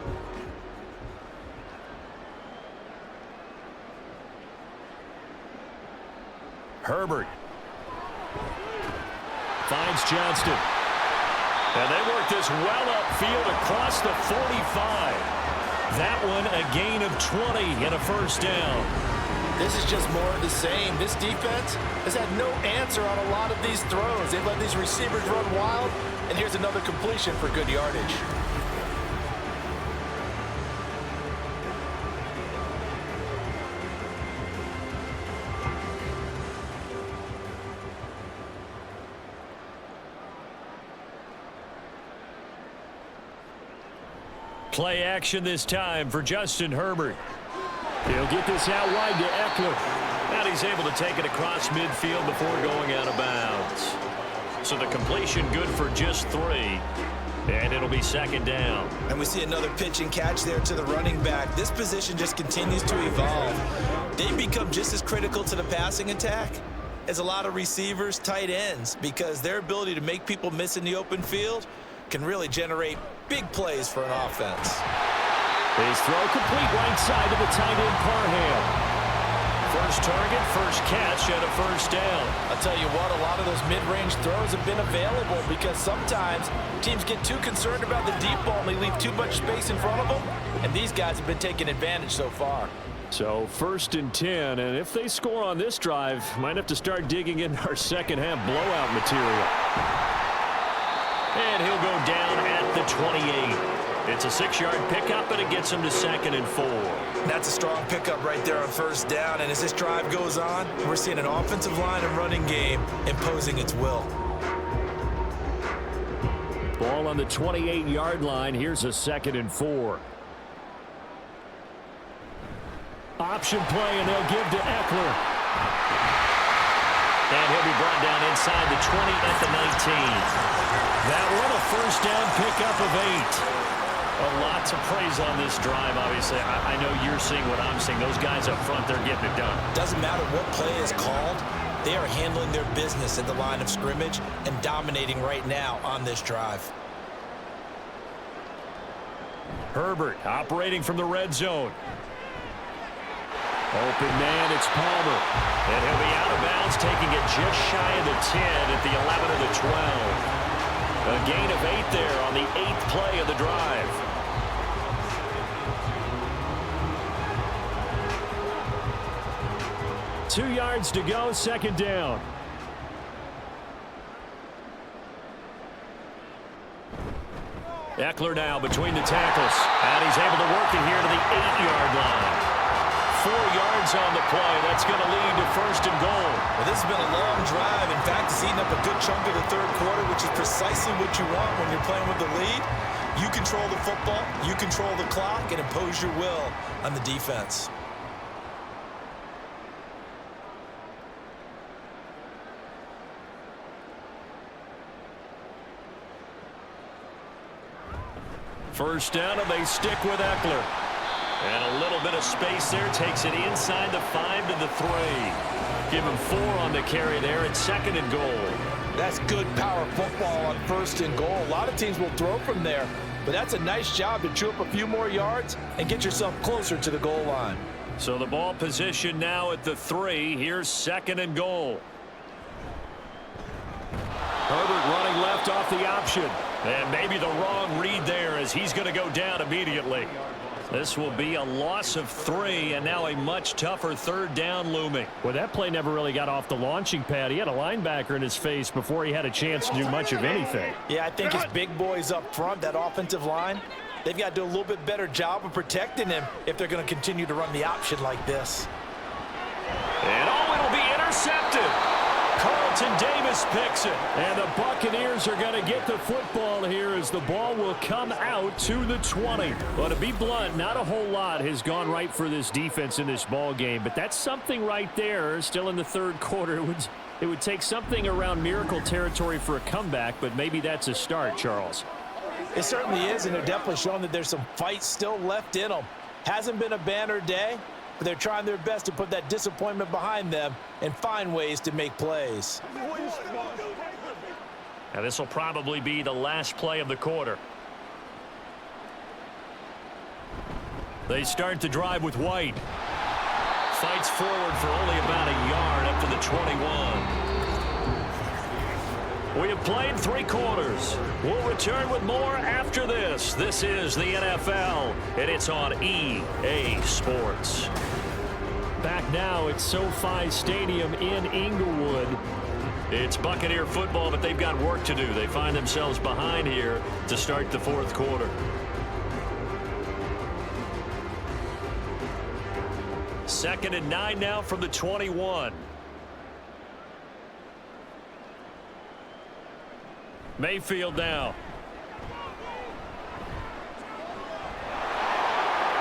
Herbert finds Johnston. And they work this well upfield across the 45. That one a gain of 20 and a 1st down. This is just more of the same. This defense has had no answer on a lot of these throws. They've let these receivers run wild, and here's another completion for good yardage. Play action this time for Justin Herbert. He'll get this out wide to Eckler. And he's able to take it across midfield before going out of bounds. So the completion good for just 3. And it'll be 2nd down. And we see another pitch and catch there to the running back. This position just continues to evolve. They become just as critical to the passing attack as a lot of receivers, tight ends, because their ability to make people miss in the open field can really generate big plays for an offense. His throw complete right side to the tight end Parham. First target, first catch, and a 1st down. I'll tell you what, a lot of those mid-range throws have been available because sometimes teams get too concerned about the deep ball and they leave too much space in front of them, and these guys have been taking advantage so far. So 1st and 10, and if they score on this drive, might have to start digging in our second half blowout material. And he'll go down at the 28. It's a 6-yard pickup, and it gets him to 2nd and 4. That's a strong pickup right there on 1st down, and as this drive goes on, we're seeing an offensive line and running game imposing its will. Ball on the 28-yard line. Here's a 2nd and 4. Option play, and they'll give to Eckler. And he'll be brought down inside the 20 at the 19. That one a 1st down pickup of 8. Lots of praise on this drive, obviously. I know you're seeing what I'm seeing. Those guys up front, they're getting it done. Doesn't matter what play is called. They are handling their business at the line of scrimmage and dominating right now on this drive. Herbert operating from the red zone. Open man, it's Palmer. And he'll be out of bounds, taking it just shy of the 10 at the 11 of the 12. A gain of 8 there on the 8th play of the drive. Two yards to go, second down. Eckler now between the tackles. And he's able to work it here to the 8-yard line. 4 yards on the play. That's going to lead to first and goal. Well, this has been a long drive. In fact, it's eaten up a good chunk of the third quarter, which is precisely what you want when you're playing with the lead. You control the football, you control the clock, and impose your will on the defense. First down, and they stick with Eckler. And a little bit of space there. Takes it inside the 5 to the 3. Give him 4 on the carry there. It's second and goal. That's good power football on first and goal. A lot of teams will throw from there, but that's a nice job to chew up a few more yards and get yourself closer to the goal line. So the ball position now at the 3. Here's second and goal. Herbert running left off the option. And maybe the wrong read there as he's going to go down immediately. This will be a loss of 3, and now a much tougher third down looming. Well, that play never really got off the launching pad. He had a linebacker in his face before he had a chance to do much of anything. Yeah, I think his big boys up front, that offensive line, they've got to do a little bit better job of protecting him if they're going to continue to run the option like this. And it'll be intercepted. Carlton Davis picks it. And the Buccaneers are going to get the football here as the ball will come out to the 20. Well, to be blunt, not a whole lot has gone right for this defense in this ball game, but that's something right there. Still in the third quarter. It would take something around miracle territory for a comeback, but maybe that's a start, Charles. It certainly is, and they're definitely showing that there's some fight still left in them. Hasn't been a banner day, but they're trying their best to put that disappointment behind them and find ways to make plays. Now this will probably be the last play of the quarter. They start the drive with White. Fights forward for only about a yard up to the 21. We have played 3 quarters. We'll return with more after this. This is the NFL, and it's on EA Sports. Back now at SoFi Stadium in Inglewood. It's Buccaneer football, but they've got work to do. They find themselves behind here to start the fourth quarter. Second and 9 now from the 21. Mayfield now.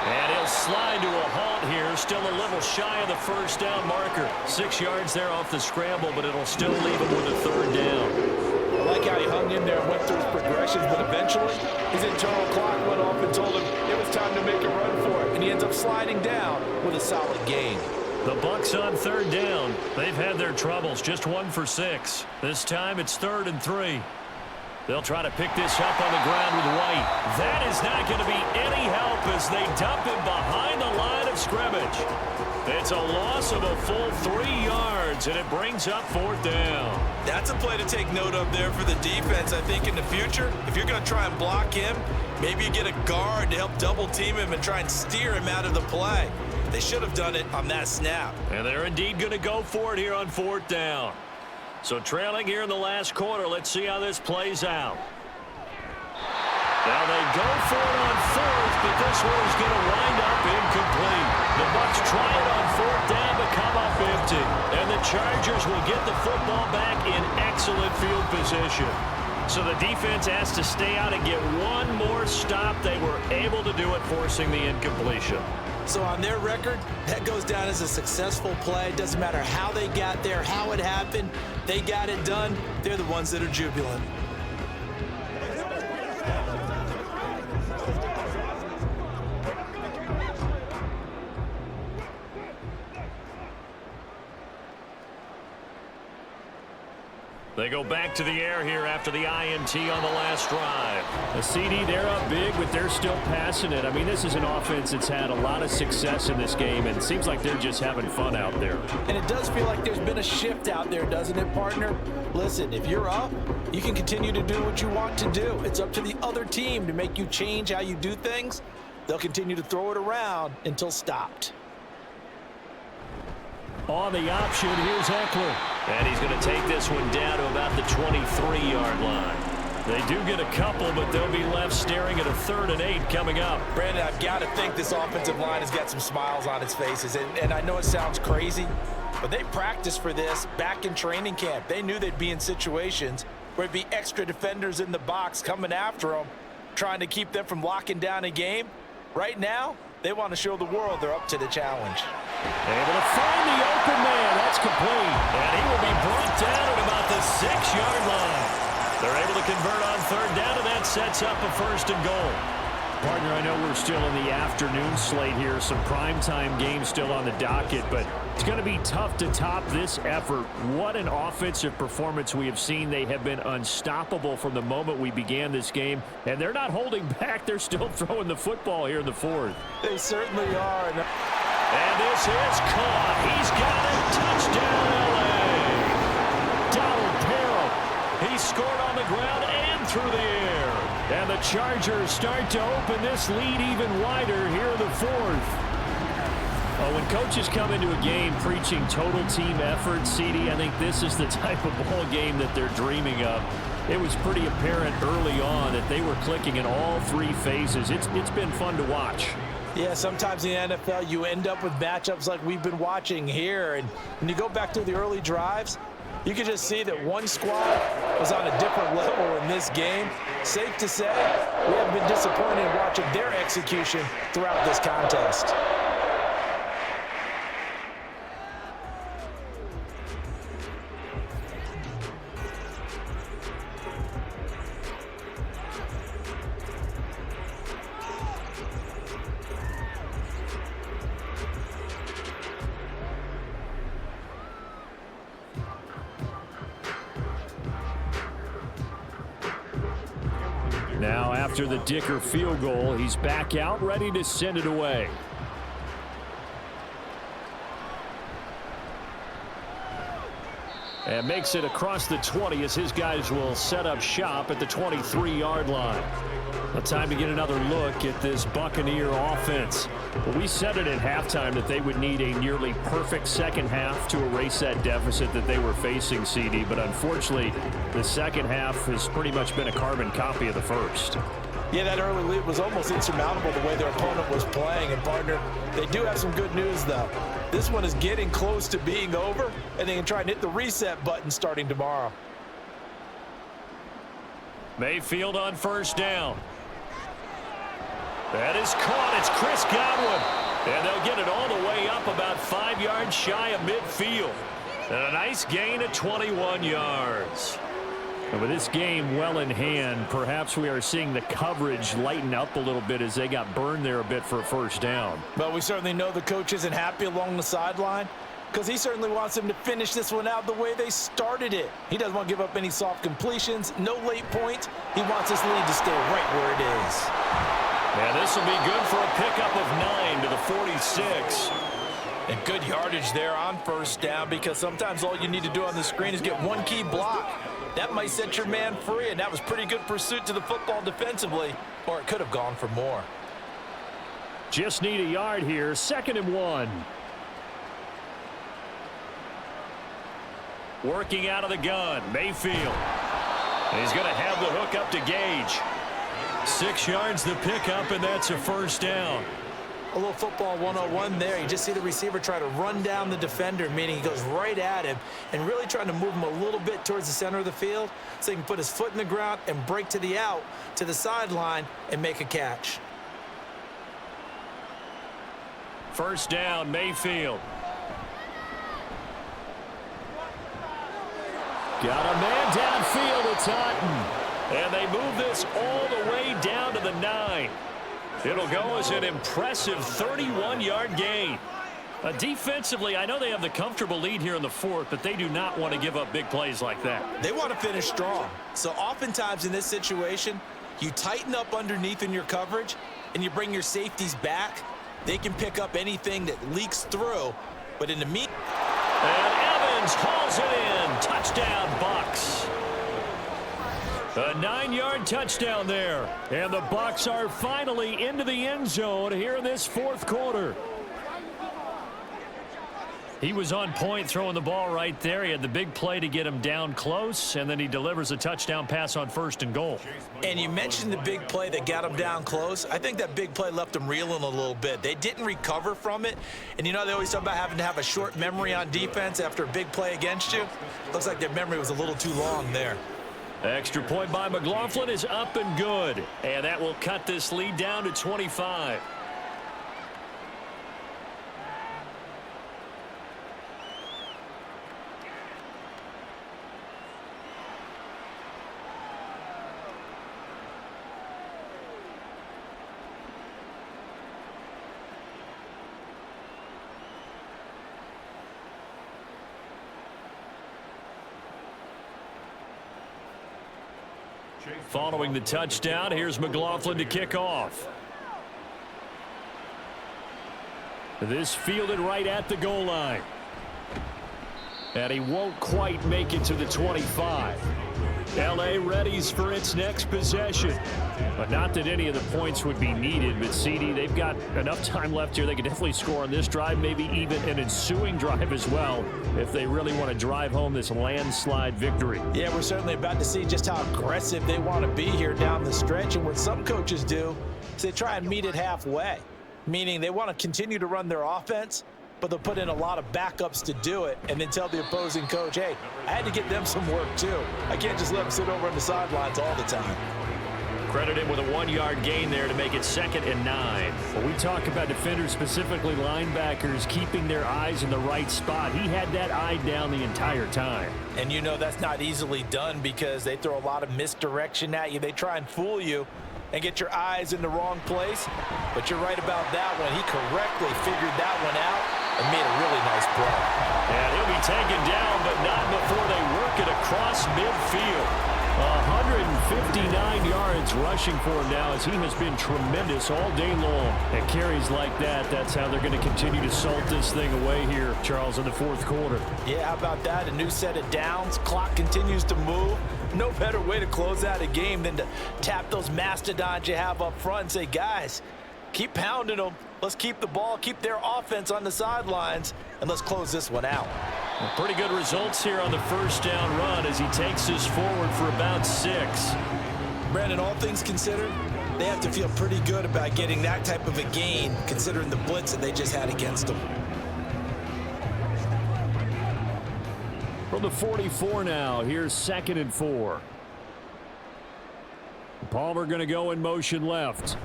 And he'll slide to a halt here. Still a little shy of the first down marker. 6 yards there off the scramble, but it'll still leave him with a third down. I like how he hung in there and went through his progressions, but eventually his internal clock went off and told him it was time to make a run for it. And he ends up sliding down with a solid gain. The Bucs on third down. They've had their troubles. Just 1 for 6. This time it's 3rd and 3. They'll try to pick this up on the ground with White. That is not going to be any help as they dump him behind the line of scrimmage. It's a loss of a full 3 yards, and it brings up 4th down. That's a play to take note of there for the defense. I think in the future, if you're going to try and block him, maybe you get a guard to help double team him and try and steer him out of the play. They should have done it on that snap. And they're indeed going to go for it here on 4th down. So trailing here in the last quarter, let's see how this plays out. Now they go for it on 4th, but this one is going to wind up incomplete. The Bucs try it on 4th down but come up empty. And the Chargers will get the football back in excellent field position. So the defense has to stay out and get one more stop. They were able to do it, forcing the incompletion. So on their record, that goes down as a successful play. Doesn't matter how they got there, how it happened. They got it done. They're the ones that are jubilant. They go back to the air here after the INT on the last drive. The CD, they're up big, but they're still passing it. I mean, this is an offense that's had a lot of success in this game, and it seems like they're just having fun out there. And it does feel like there's been a shift out there, doesn't it, partner? Listen, if you're up, you can continue to do what you want to do. It's up to the other team to make you change how you do things. They'll continue to throw it around until stopped. On the option, here's Eckler. And he's going to take this one down to about the 23-yard line. They do get a couple, but they'll be left staring at a 3rd and 8 coming up. Brandon, I've got to think this offensive line has got some smiles on its faces. And I know it sounds crazy, but they practiced for this back in training camp. They knew they'd be in situations where there'd be extra defenders in the box coming after them, trying to keep them from locking down a game. Right now, they want to show the world they're up to the challenge. Able to find the open man. That's complete. And he will be brought down at about the 6-yard line. They're able to convert on 3rd down, and that sets up a 1st and goal. Partner, I know we're still in the afternoon slate here. Some primetime games still on the docket, but it's going to be tough to top this effort. What an offensive performance we have seen. They have been unstoppable from the moment we began this game, and they're not holding back. They're still throwing the football here in the 4th. They certainly are. And this is caught. He's got it. Touchdown, L.A. Donald Perro. He scored on the ground and through the air. And the Chargers start to open this lead even wider here in the 4th. Oh, when coaches come into a game preaching total team effort, CD, I think this is the type of ball game that they're dreaming of. It was pretty apparent early on that they were clicking in all 3 phases. It's been fun to watch. Yeah, sometimes in the NFL, you end up with matchups like we've been watching here. And when you go back to the early drives, you can just see that one squad was on a different level in this game. Safe to say, we have been disappointed in watching their execution throughout this contest. Now, after the Dicker field goal, he's back out, ready to send it away. And makes it across the 20 as his guys will set up shop at the 23-yard line. A time to get another look at this Buccaneer offense. Well, we said it at halftime that they would need a nearly perfect second half to erase that deficit that they were facing, CD. But unfortunately, the second half has pretty much been a carbon copy of the first. Yeah, that early lead was almost insurmountable the way their opponent was playing. And, partner, they do have some good news, though. This one is getting close to being over, and they can try and hit the reset button starting tomorrow. Mayfield on 1st down. That is caught. It's Chris Godwin. And they'll get it all the way up about 5 yards shy of midfield. And a nice gain of 21 yards. And with this game well in hand, perhaps we are seeing the coverage lighten up a little bit as they got burned there a bit for a 1st down. But we certainly know the coach isn't happy along the sideline because he certainly wants them to finish this one out the way they started it. He doesn't want to give up any soft completions, no late points. He wants this lead to stay right where it is. And this will be good for a pickup of 9 to the 46. And good yardage there on 1st down because sometimes all you need to do on the screen is get one key block. That might set your man free, and that was pretty good pursuit to the football defensively, or it could have gone for more. Just need a yard here, 2nd and 1. Working out of the gun, Mayfield. And he's going to have the hook up to Gage. 6 yards the pickup, and that's a 1st down. A little football 101 there. You just see the receiver try to run down the defender, meaning he goes right at him and really trying to move him a little bit towards the center of the field so he can put his foot in the ground and break to the out, to the sideline, and make a catch. 1st down, Mayfield. Got a man downfield, it's Hutton. And they move this all the way down to the 9. It'll go as an impressive 31-yard gain. Defensively, I know they have the comfortable lead here in the fourth, but they do not want to give up big plays like that. They want to finish strong. So oftentimes in this situation, you tighten up underneath in your coverage, and you bring your safeties back. They can pick up anything that leaks through, but in the meat. And Evans hauls it in. Touchdown, Bucs. A 9-yard touchdown there. And the Bucs are finally into the end zone here in this fourth quarter. He was on point throwing the ball right there. He had the big play to get him down close, and then he delivers a touchdown pass on 1st and goal. And you mentioned the big play that got him down close. I think that big play left him reeling a little bit. They didn't recover from it. And you know, they always talk about having to have a short memory on defense after a big play against you. Looks like their memory was a little too long there. Extra point by McLaughlin is up and good. And that will cut this lead down to 25. Following the touchdown, here's McLaughlin to kick off. This fielded right at the goal line. And he won't quite make it to the 25. L.A. readies for its next possession. But not that any of the points would be needed, but CD, they've got enough time left here. They can definitely score on this drive, maybe even an ensuing drive as well, if they really want to drive home this landslide victory. Yeah, we're certainly about to see just how aggressive they want to be here down the stretch. And what some coaches do is they try and meet it halfway, meaning they want to continue to run their offense, but they'll put in a lot of backups to do it and then tell the opposing coach, hey, I had to get them some work too. I can't just let them sit over on the sidelines all the time. Credit him with a 1-yard gain there to make it 2nd and 9. When we talk about defenders, specifically linebackers, keeping their eyes in the right spot, he had that eye down the entire time. And you know that's not easily done because they throw a lot of misdirection at you. They try and fool you and get your eyes in the wrong place. But you're right about that one. He correctly figured that one out and made a really nice play. And he'll be taken down, but not before they work it across midfield. 159 yards rushing for him now as he has been tremendous all day long. And carries like that, that's how they're going to continue to salt this thing away here, Charles, in the fourth quarter. Yeah, how about that? A new set of downs. Clock continues to move. No better way to close out a game than to tap those mastodons you have up front and say, guys, keep pounding them. Let's keep the ball, keep their offense on the sidelines, and let's close this one out. Well, pretty good results here on the first down run as he takes this forward for about 6. Brandon, all things considered, they have to feel pretty good about getting that type of a gain considering the blitz that they just had against them. From the 44 now, here's 2nd and 4. Palmer going to go in motion left.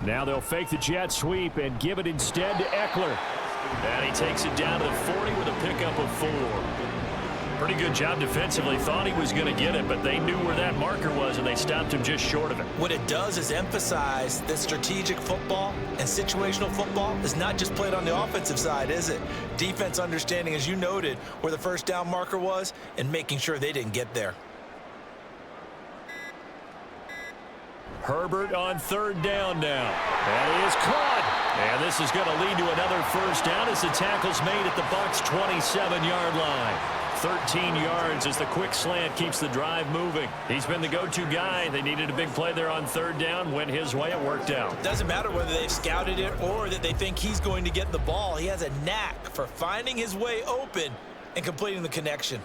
Now they'll fake the jet sweep and give it instead to Eckler. And he takes it down to the 40 with a pickup of 4. Pretty good job defensively. Thought he was going to get it, but they knew where that marker was, and they stopped him just short of it. What it does is emphasize that strategic football and situational football is not just played on the offensive side, is it? Defense understanding, as you noted, where the first down marker was and making sure they didn't get there. Herbert on 3rd down now. That is caught. And this is going to lead to another first down as the tackle's made at the Bucs' 27-yard line. 13 yards as the quick slant keeps the drive moving. He's been the go-to guy. They needed a big play there on 3rd down. Went his way. It worked out. Doesn't matter whether they've scouted it or that they think he's going to get the ball. He has a knack for finding his way open and completing the connection.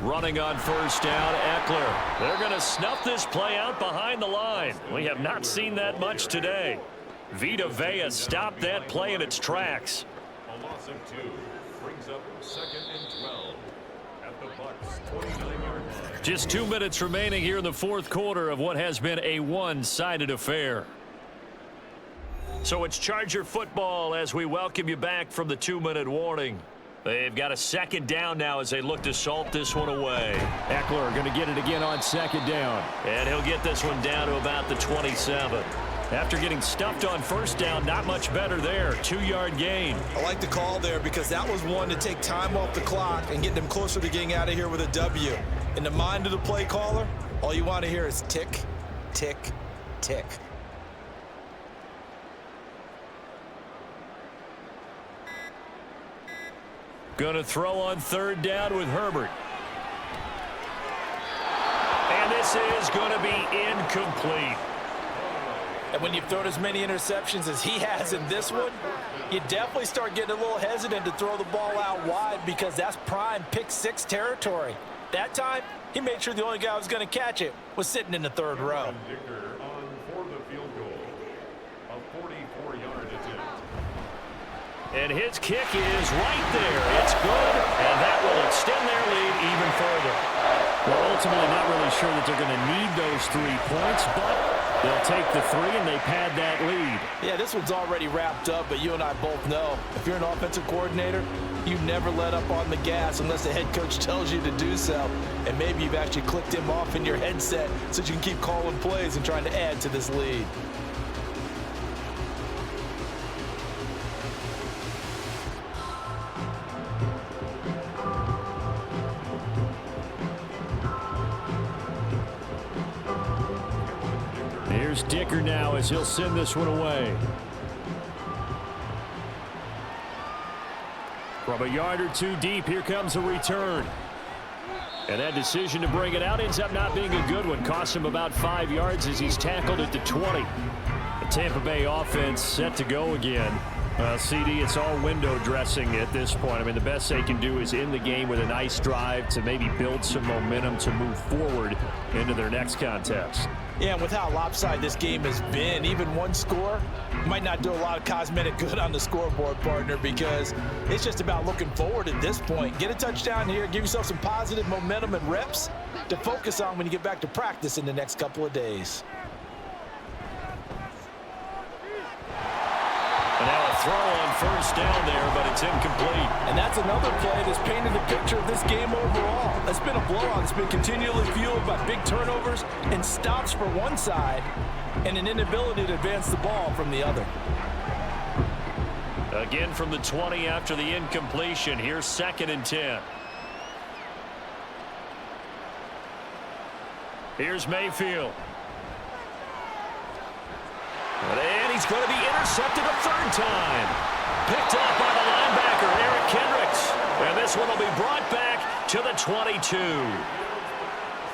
Running on first down, Eckler. They're going to snuff this play out behind the line. We have not seen that much today. Vita Vea stopped that play in its tracks. A loss of 2 brings up 2nd and 12 at the Bucs' 29-yard line. Just 2 minutes remaining here in the fourth quarter of what has been a one-sided affair. So it's Charger football as we welcome you back from the 2-minute warning. They've got a 2nd down now as they look to salt this one away. Eckler going to get it again on 2nd down. And he'll get this one down to about the 27. After getting stuffed on first down, not much better there. 2-yard gain. I like the call there because that was one to take time off the clock and get them closer to getting out of here with a W. In the mind of the play caller, all you want to hear is tick, tick, tick. Going to throw on third down with Herbert. And this is going to be incomplete. And when you've thrown as many interceptions as he has in this one, you definitely start getting a little hesitant to throw the ball out wide because that's prime pick-6 territory. That time, he made sure the only guy who was going to catch it was sitting in the third row. On for the field goal, a 44-yard attempt. And his kick is right there. It's good, and that will extend their lead even further. Well, ultimately not really sure that they're going to need those 3 points, but they'll take the 3 and they pad that lead. Yeah, this one's already wrapped up, but you and I both know if you're an offensive coordinator, you never let up on the gas unless the head coach tells you to do so. And maybe you've actually clicked him off in your headset so you can keep calling plays and trying to add to this lead. Here's Dicker now as he'll send this one away. From a yard or 2 deep, here comes a return. And that decision to bring it out ends up not being a good one. Cost him about 5 yards as he's tackled at the 20. The Tampa Bay offense set to go again. CD, it's all window dressing at this point. I mean, the best they can do is end the game with a nice drive to maybe build some momentum to move forward into their next contest. Yeah, and with how lopsided this game has been, even one score might not do a lot of cosmetic good on the scoreboard, partner, because it's just about looking forward at this point. Get a touchdown here, give yourself some positive momentum and reps to focus on when you get back to practice in the next couple of days. And now a throw on first down there, but it's incomplete. And that's another play that's painted the picture of this game overall. It's been a blowout. It's been continually fueled by big turnovers and stops for one side and an inability to advance the ball from the other. Again from the 20 after the incompletion. Here's 2nd and 10. Here's Mayfield. And he's going to be intercepted a 3rd time. Picked up by the linebacker, Eric Kendricks. And this one will be brought back to the 22.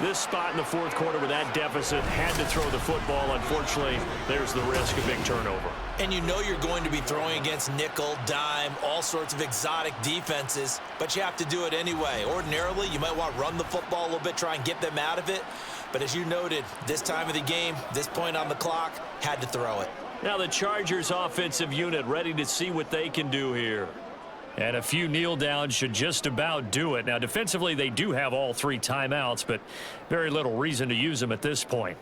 This spot in the 4th quarter with that deficit, had to throw the football. Unfortunately, there's the risk of big turnover. And you know you're going to be throwing against nickel, dime, all sorts of exotic defenses, but you have to do it anyway. Ordinarily, you might want to run the football a little bit, try and get them out of it. But as you noted, this time of the game, this point on the clock, had to throw it. Now the Chargers offensive unit ready to see what they can do here. And a few kneel downs should just about do it. Now defensively, they do have all 3 timeouts, but very little reason to use them at this point.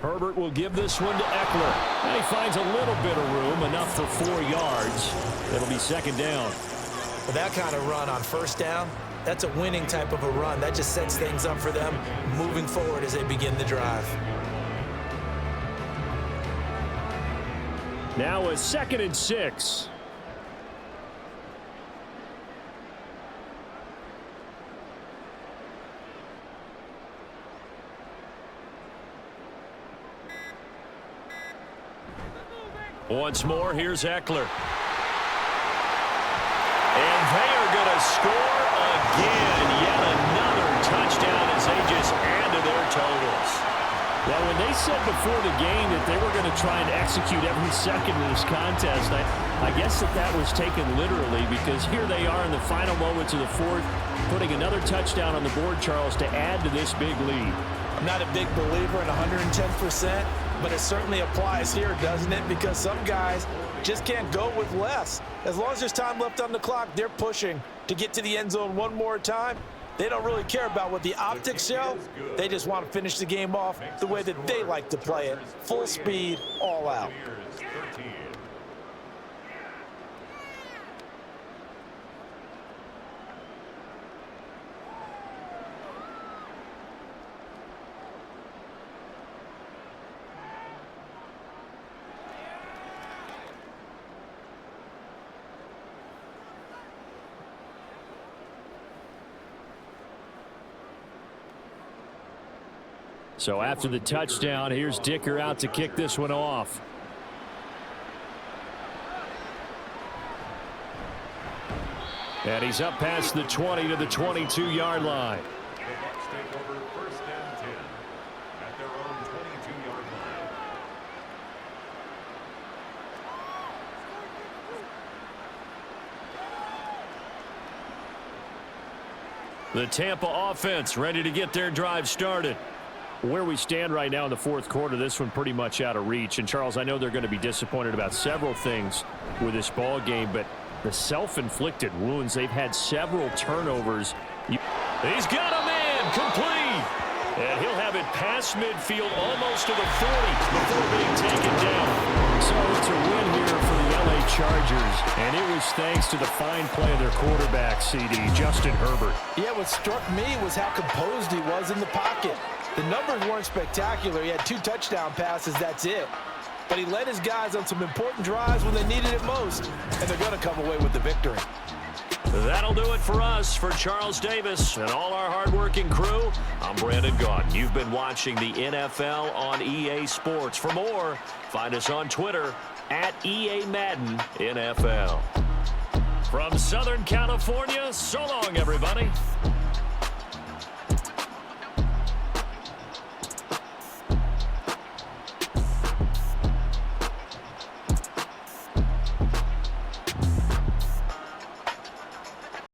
Herbert will give this one to Eckler. And he finds a little bit of room, enough for 4 yards. It'll be 2nd down. With that kind of run on first down, that's a winning type of a run. That just sets things up for them moving forward as they begin the drive. Now a 2nd and 6. Once more, here's Eckler. And they are going to score again. Yet another touchdown as they just add to their totals. Well, when they said before the game that they were going to try and execute every second of this contest, I guess that was taken literally, because here they are in the final moments of the 4th, putting another touchdown on the board, Charles, to add to this big lead. I'm not a big believer in 110%, but it certainly applies here, doesn't it? Because some guys just can't go with less. As long as there's time left on the clock, they're pushing to get to the end zone one more time. They don't really care about what the optics show. They just want to finish the game off the way that they like to play it. Full speed, all out. So after the touchdown, here's Dicker out to kick this one off. And he's up past the 20 to the 22-yard line. The Bucs take over 1st and 10 at their own 22-yard line. The Tampa offense ready to get their drive started. Where we stand right now in the fourth quarter, this one pretty much out of reach. And, Charles, I know they're going to be disappointed about several things with this ball game, but the self-inflicted wounds, they've had several turnovers. He's got a man complete. And he'll have it past midfield almost to the 40 before being taken down. So it's a win here for the LA Chargers, and it was thanks to the fine play of their quarterback, CD, Justin Herbert. Yeah, what struck me was how composed he was in the pocket. The numbers weren't spectacular. He had 2 touchdown passes, that's it. But he led his guys on some important drives when they needed it most, and they're going to come away with the victory. That'll do it for us. For Charles Davis and all our hardworking crew, I'm Brandon Gaudin. You've been watching the NFL on EA Sports. For more, find us on Twitter at EA Madden NFL. From Southern California, so long, everybody.